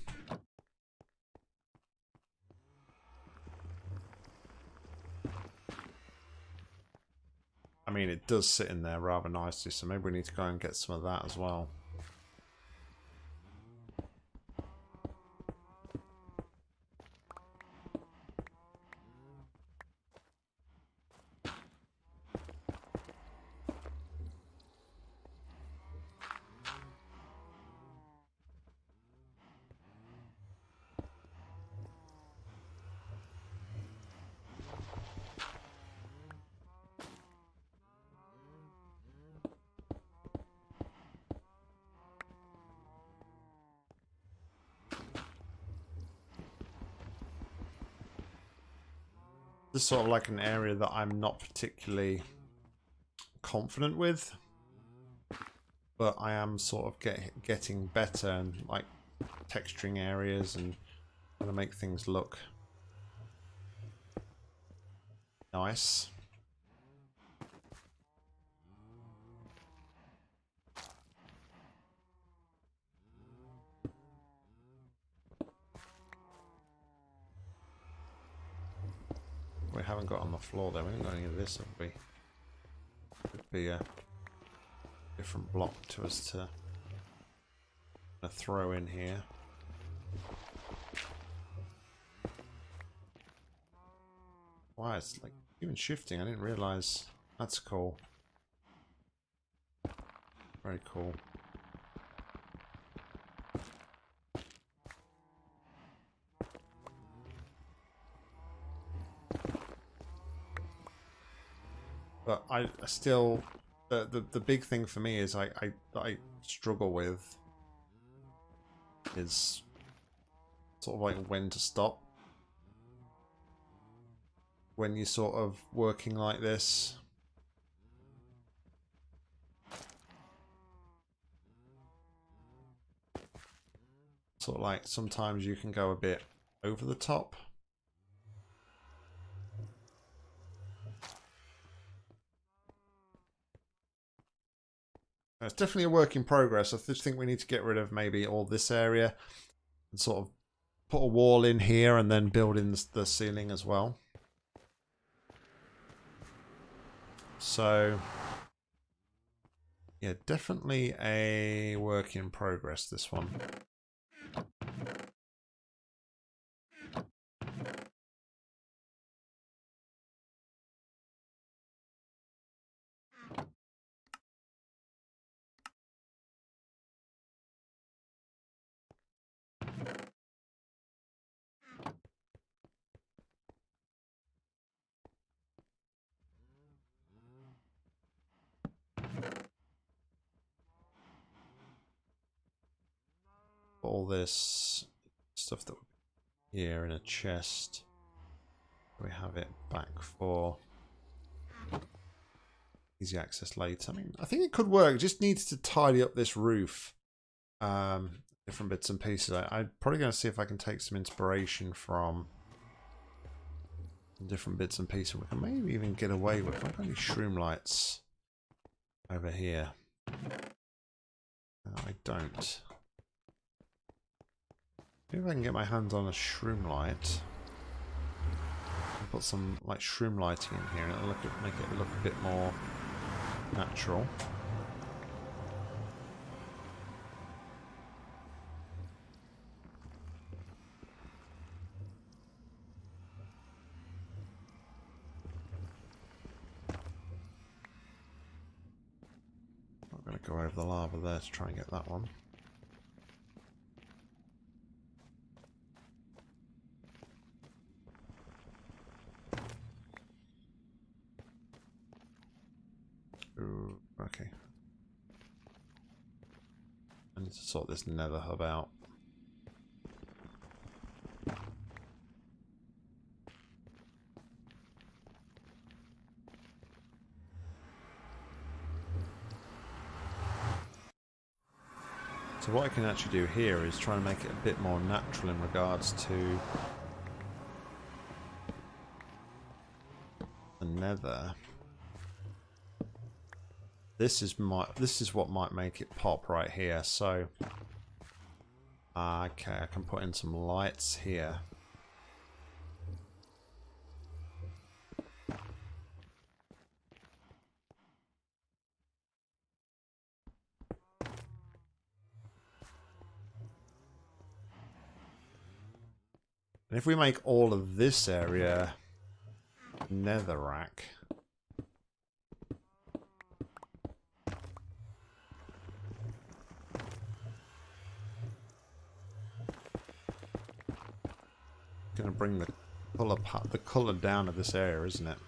I mean, it does sit in there rather nicely, so maybe we need to go and get some of that as well. This is sort of like an area that I'm not particularly confident with, but I am sort of getting better and like texturing areas and trying to make things look nice. We haven't got on the floor there. We haven't got any of this, have we? Could be a different block to us to throw in here. Wow, it's like even shifting. I didn't realize. That's cool. Very cool. But I still, the big thing for me is I struggle with is sort of like when to stop. When you're sort of working like this. Sort of like sometimes you can go a bit over the top. It's definitely a work in progress. I just think we need to get rid of maybe all this area and sort of put a wall in here and then build in the ceiling as well. So, yeah, definitely a work in progress, this one. All this stuff that would be here in a chest. We have it back for easy access later. I mean, I think it could work. It just needs to tidy up this roof. Different bits and pieces. I'm probably going to see if I can take some inspiration from different bits and pieces. We can maybe even get away with. I've got any shroom lights over here. No, I don't. Maybe I can get my hands on a shroom light. I'll put some like shroom lighting in here and it'll make it look a bit more natural. I'm going to go over the lava there to try and get that one. Ooh, okay. I need to sort this nether hub out. So what I can actually do here is try and make it a bit more natural in regards to the nether. This is what might make it pop right here. So okay, I can put in some lights here. And if we make all of this area netherrack, going to bring the color down of this area, isn't it?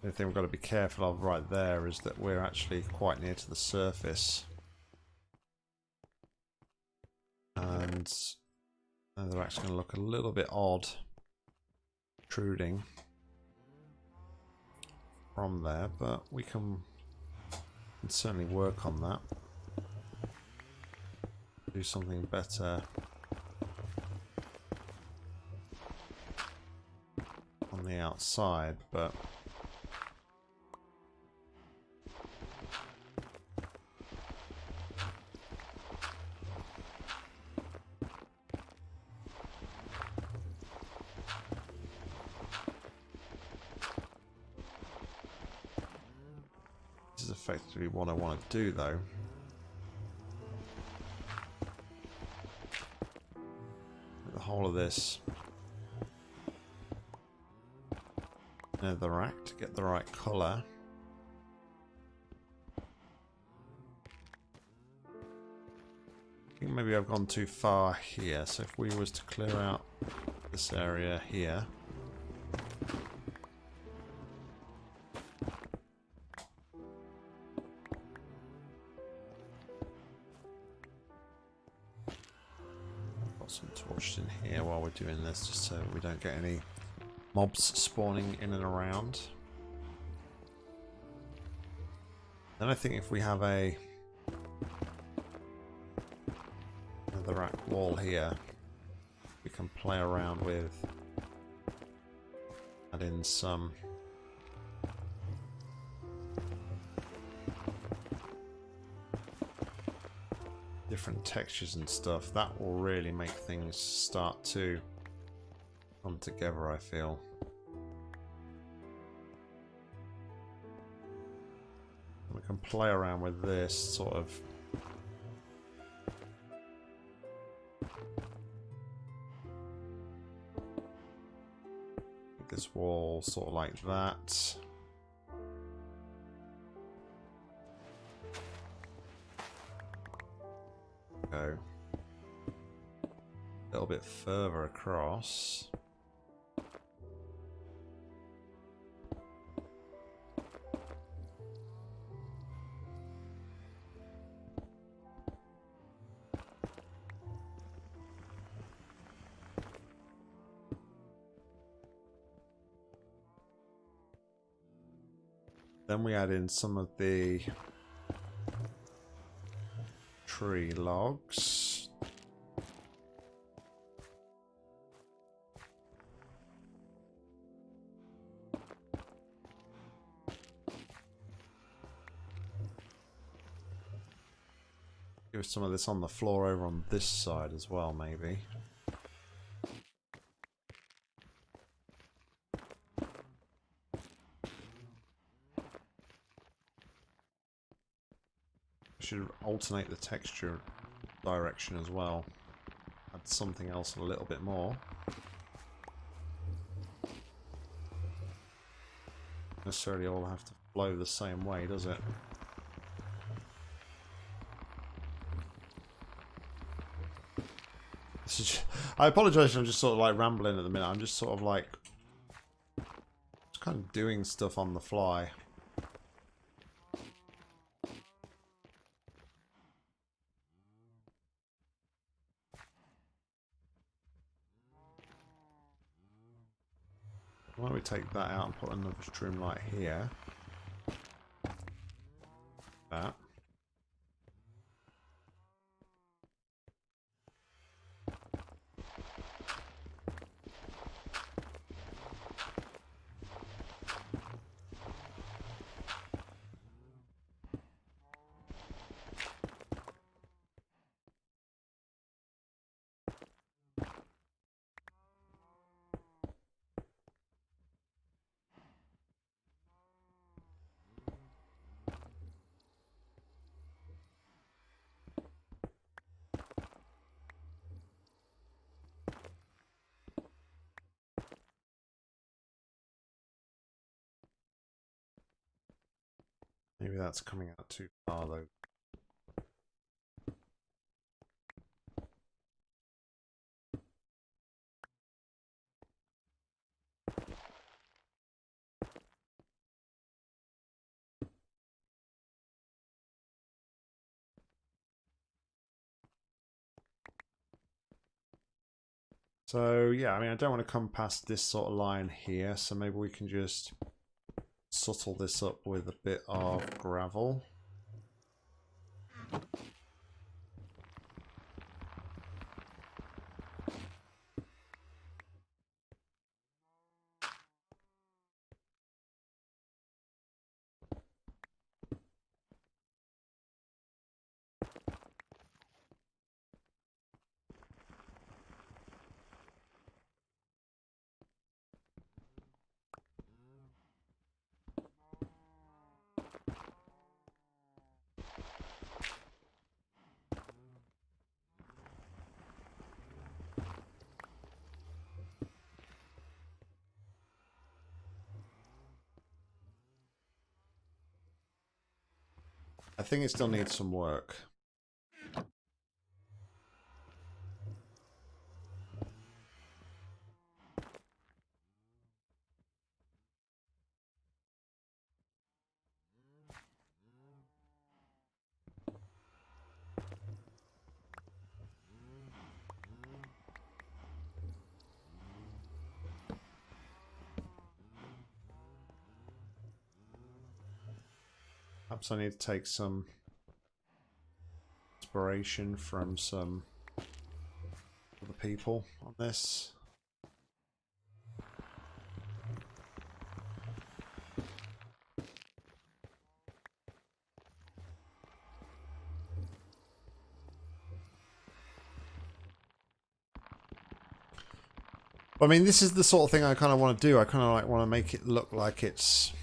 The thing we've got to be careful of right there is that we're actually quite near to the surface. And they're actually going to look a little bit odd protruding from there, but we can certainly work on that. Do something better on the outside, but this is effectively what I want to do though. The whole of this netherrack to get the right colour. I think maybe I've gone too far here, so if we was to clear out this area here. Got some torches in here while we're doing this, just so we don't get any mobs spawning in and around. Then I think if we have a netherrack wall here, we can play around with add in some different textures and stuff. That will really make things start to come together, I feel. We can play around with this sort of this wall sort of like that. Go a little bit further across. Then we add in some of the tree logs. Give some of this on the floor over on this side as well, maybe. Should alternate the texture direction as well. Add something else a little bit more. Necessarily all have to flow the same way, does it? This is I apologise if I'm just sort of like rambling at the minute. I'm just sort of like just kind of doing stuff on the fly. Why don't we take that out and put another stream light here? That. Maybe that's coming out too far though. So yeah, I mean, I don't want to come past this sort of line here, so maybe we can just subtle this up with a bit of gravel. I think it still needs some work. Perhaps I need to take some inspiration from some other people on this. I mean, this is the sort of thing I kind of want to do. I kind of like want to make it look like it's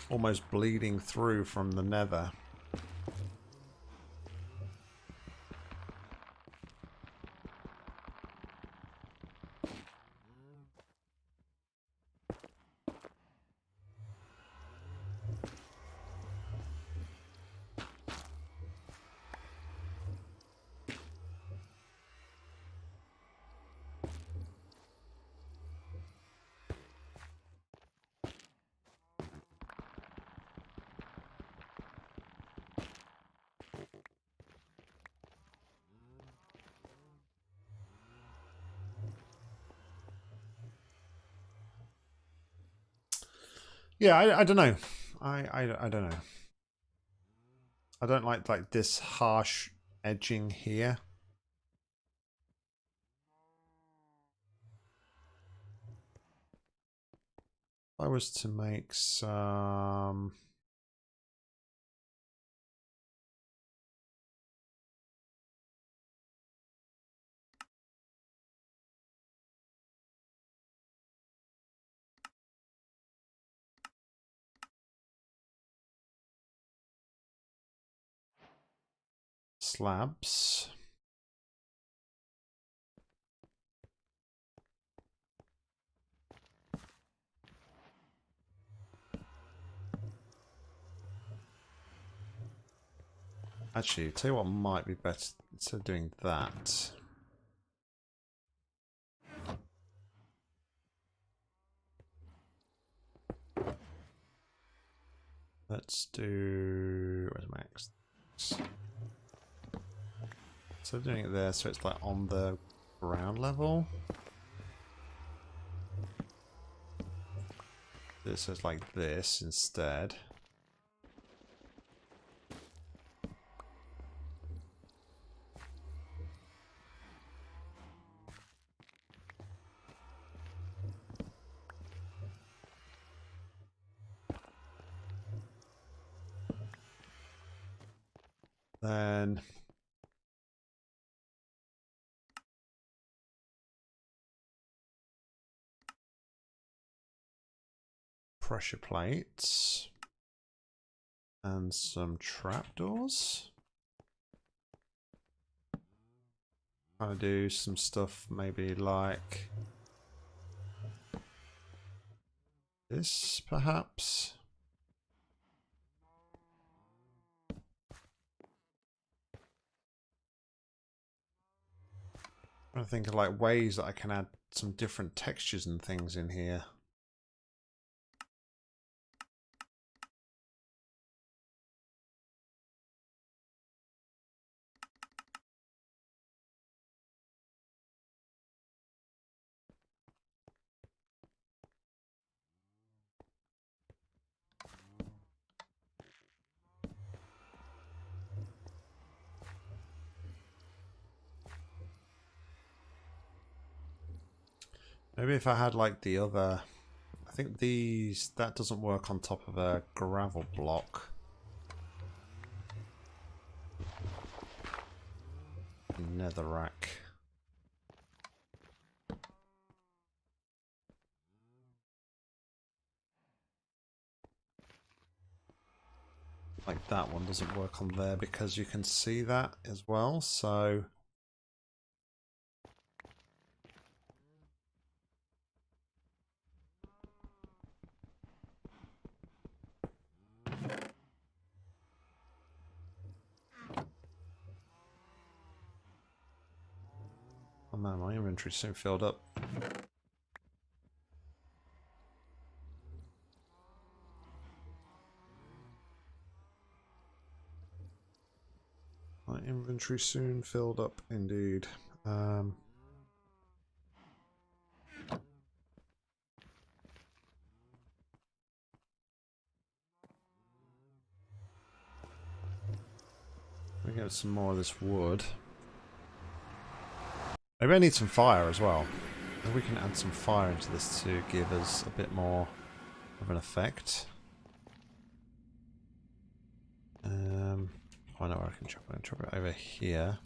almost bleeding through from the nether. Yeah, I don't know. I don't know. I don't like this harsh edging here. If I was to make some slabs. Actually, tell you what might be better instead of doing that. Let's do, where's my X? So doing it there, so it's like on the ground level. This is like this instead. Then pressure plates and some trapdoors. Trying to do some stuff maybe like this, perhaps. I think of like ways that I can add some different textures and things in here. Maybe if I had like the other... I think these... That doesn't work on top of a gravel block. Netherrack. Like that one doesn't work on there because you can see that as well, so... Oh man, my inventory soon filled up. My inventory soon filled up indeed. We get some more of this wood. Maybe I need some fire as well. Maybe we can add some fire into this to give us a bit more of an effect. I know where I can chop it. I can chop it over here.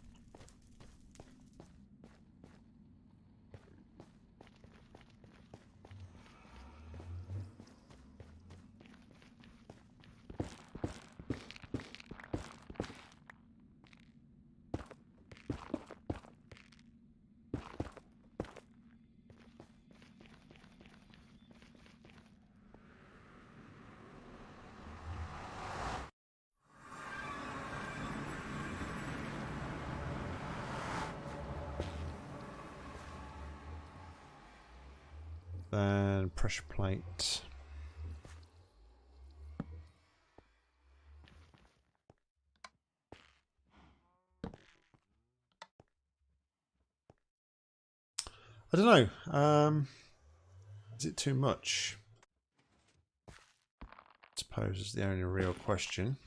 Then pressure plate. I don't know. Is it too much? I suppose is the only real question.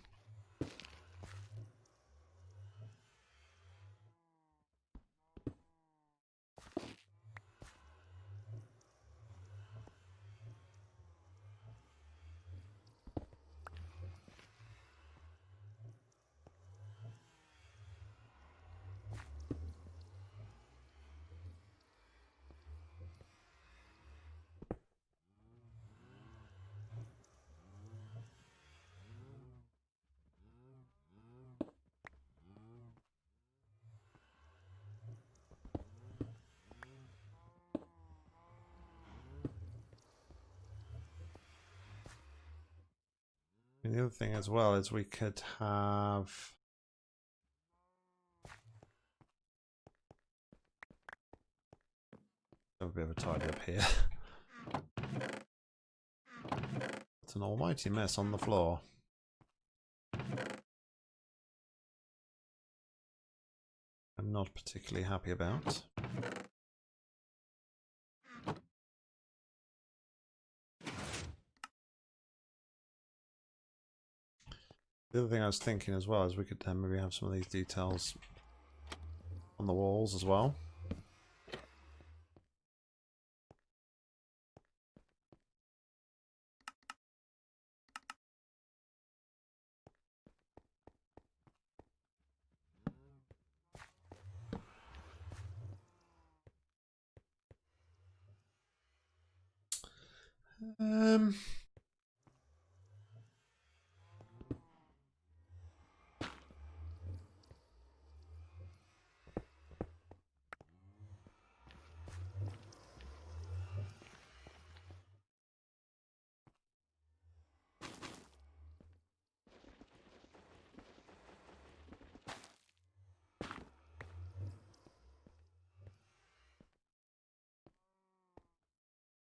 And the other thing as well is we could have a bit of a tidy up here. It's an almighty mess on the floor. I'm not particularly happy about. The other thing I was thinking as well is we could maybe have some of these details on the walls as well.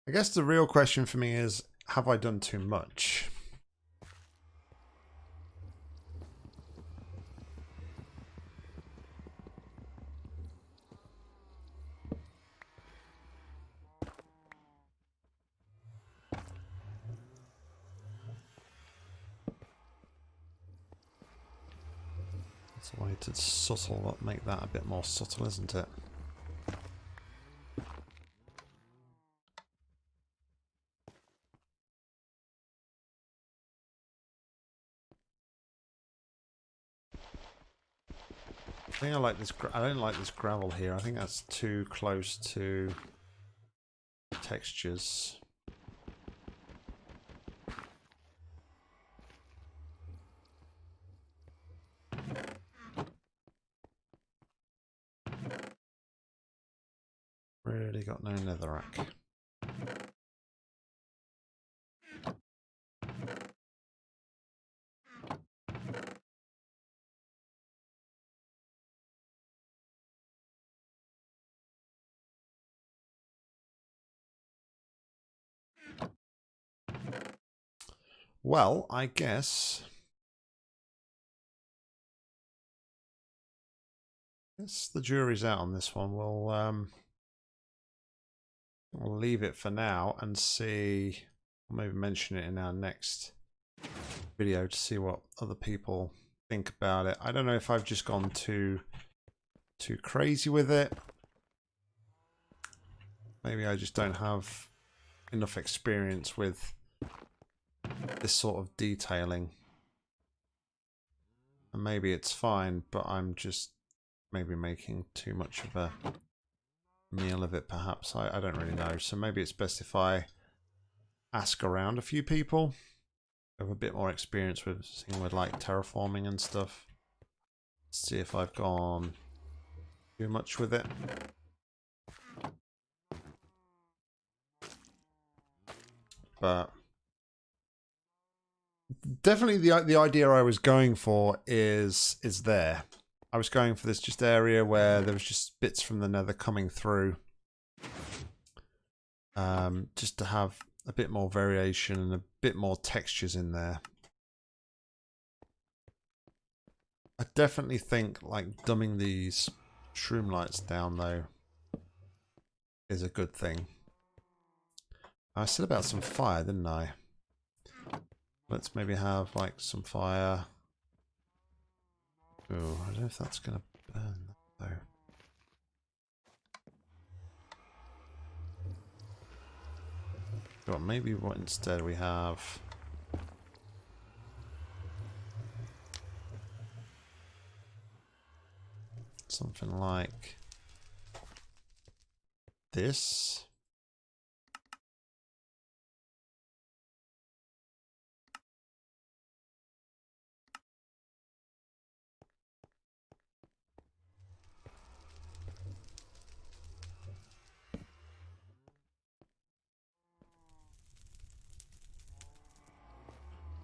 I guess the real question for me is, have I done too much? It's a way to make that a bit more subtle, isn't it? I think I like this. I don't like this gravel here. I think that's too close to textures. Really got no netherrack. Well, I guess the jury's out on this one. We'll leave it for now and see. I'll maybe mention it in our next video to see what other people think about it. I don't know if I've just gone too crazy with it. Maybe I just don't have enough experience with this sort of detailing. And maybe it's fine, but I'm just maybe making too much of a meal of it, perhaps. I don't really know. So maybe it's best if I ask around a few people who have a bit more experience with seeing with like terraforming and stuff. See if I've gone too much with it. But definitely the idea I was going for is there. I was going for this just area where there was just bits from the nether coming through. Just to have a bit more variation and a bit more textures in there. I definitely think like dumbing these shroom lights down though is a good thing. I said about some fire, didn't I? Let's maybe have like some fire. Oh, I don't know if that's gonna burn though. Well, maybe what instead we have. Something like this.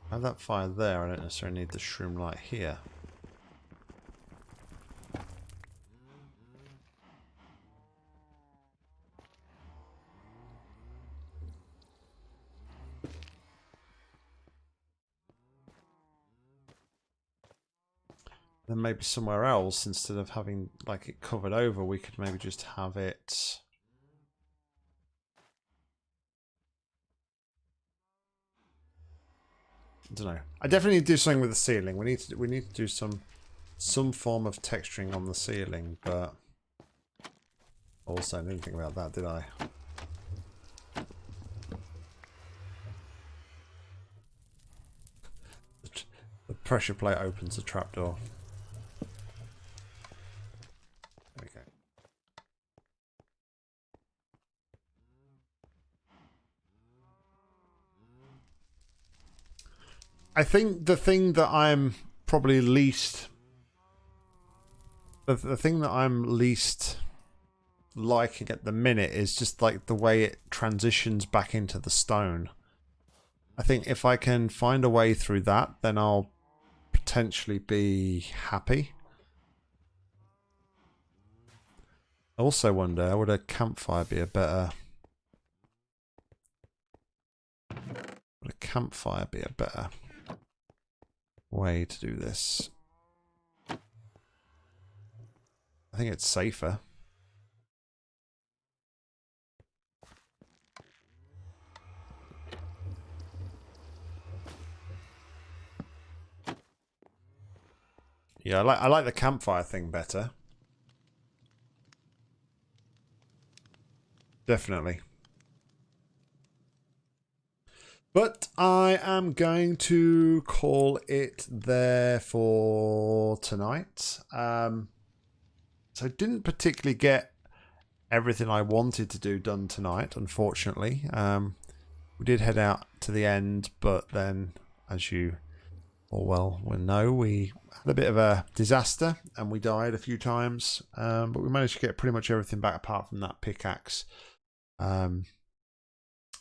I have that fire there, I don't necessarily need the shroom light here. Then maybe somewhere else, instead of having like it covered over, we could maybe just have it. I don't know. I definitely need to do something with the ceiling. We need to do some form of texturing on the ceiling, but also I didn't think about that, did I? The pressure plate opens the trapdoor. There we go. I think the thing that I'm probably least... The thing that I'm least liking at the minute is just like the way it transitions back into the stone. I think if I can find a way through that, then I'll potentially be happy. I also wonder, would a campfire be a better... Would a campfire be a better way to do this? I think it's safer. Yeah, I like the campfire thing better. Definitely. But I am going to call it there for tonight. So didn't particularly get everything I wanted to do done tonight, unfortunately. We did head out to the end, but then, as you all well will know, we had a bit of a disaster and we died a few times. But we managed to get pretty much everything back apart from that pickaxe. But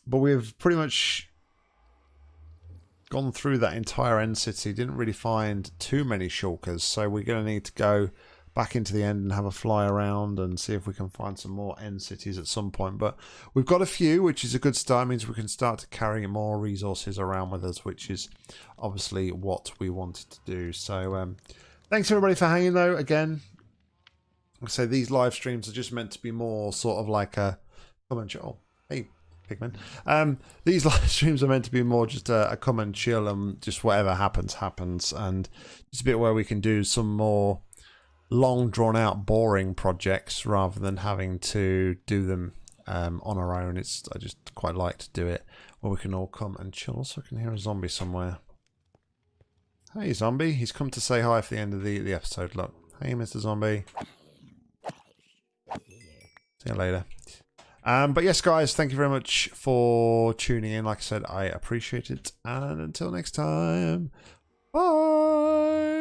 we've pretty much gone through that entire end city, didn't really find too many shulkers, so we're going to need to go back into the end and have a fly around and see if we can find some more end cities at some point. But we've got a few, which is a good start. It means we can start to carry more resources around with us, which is obviously what we wanted to do. So thanks everybody for hanging though. Again, I say these live streams are just meant to be more sort of like a come and chill. Hey Pigman. These live streams are meant to be more just a come and chill and just whatever happens, and just a bit where we can do some more long drawn out boring projects rather than having to do them on our own. I just quite like to do it where we can all come and chill. Also I can hear a zombie somewhere. Hey zombie, he's come to say hi for the end of the episode. Look, hey Mr. Zombie. See you later. But yes guys, thank you very much for tuning in. Like I said, I appreciate it, and until next time, bye.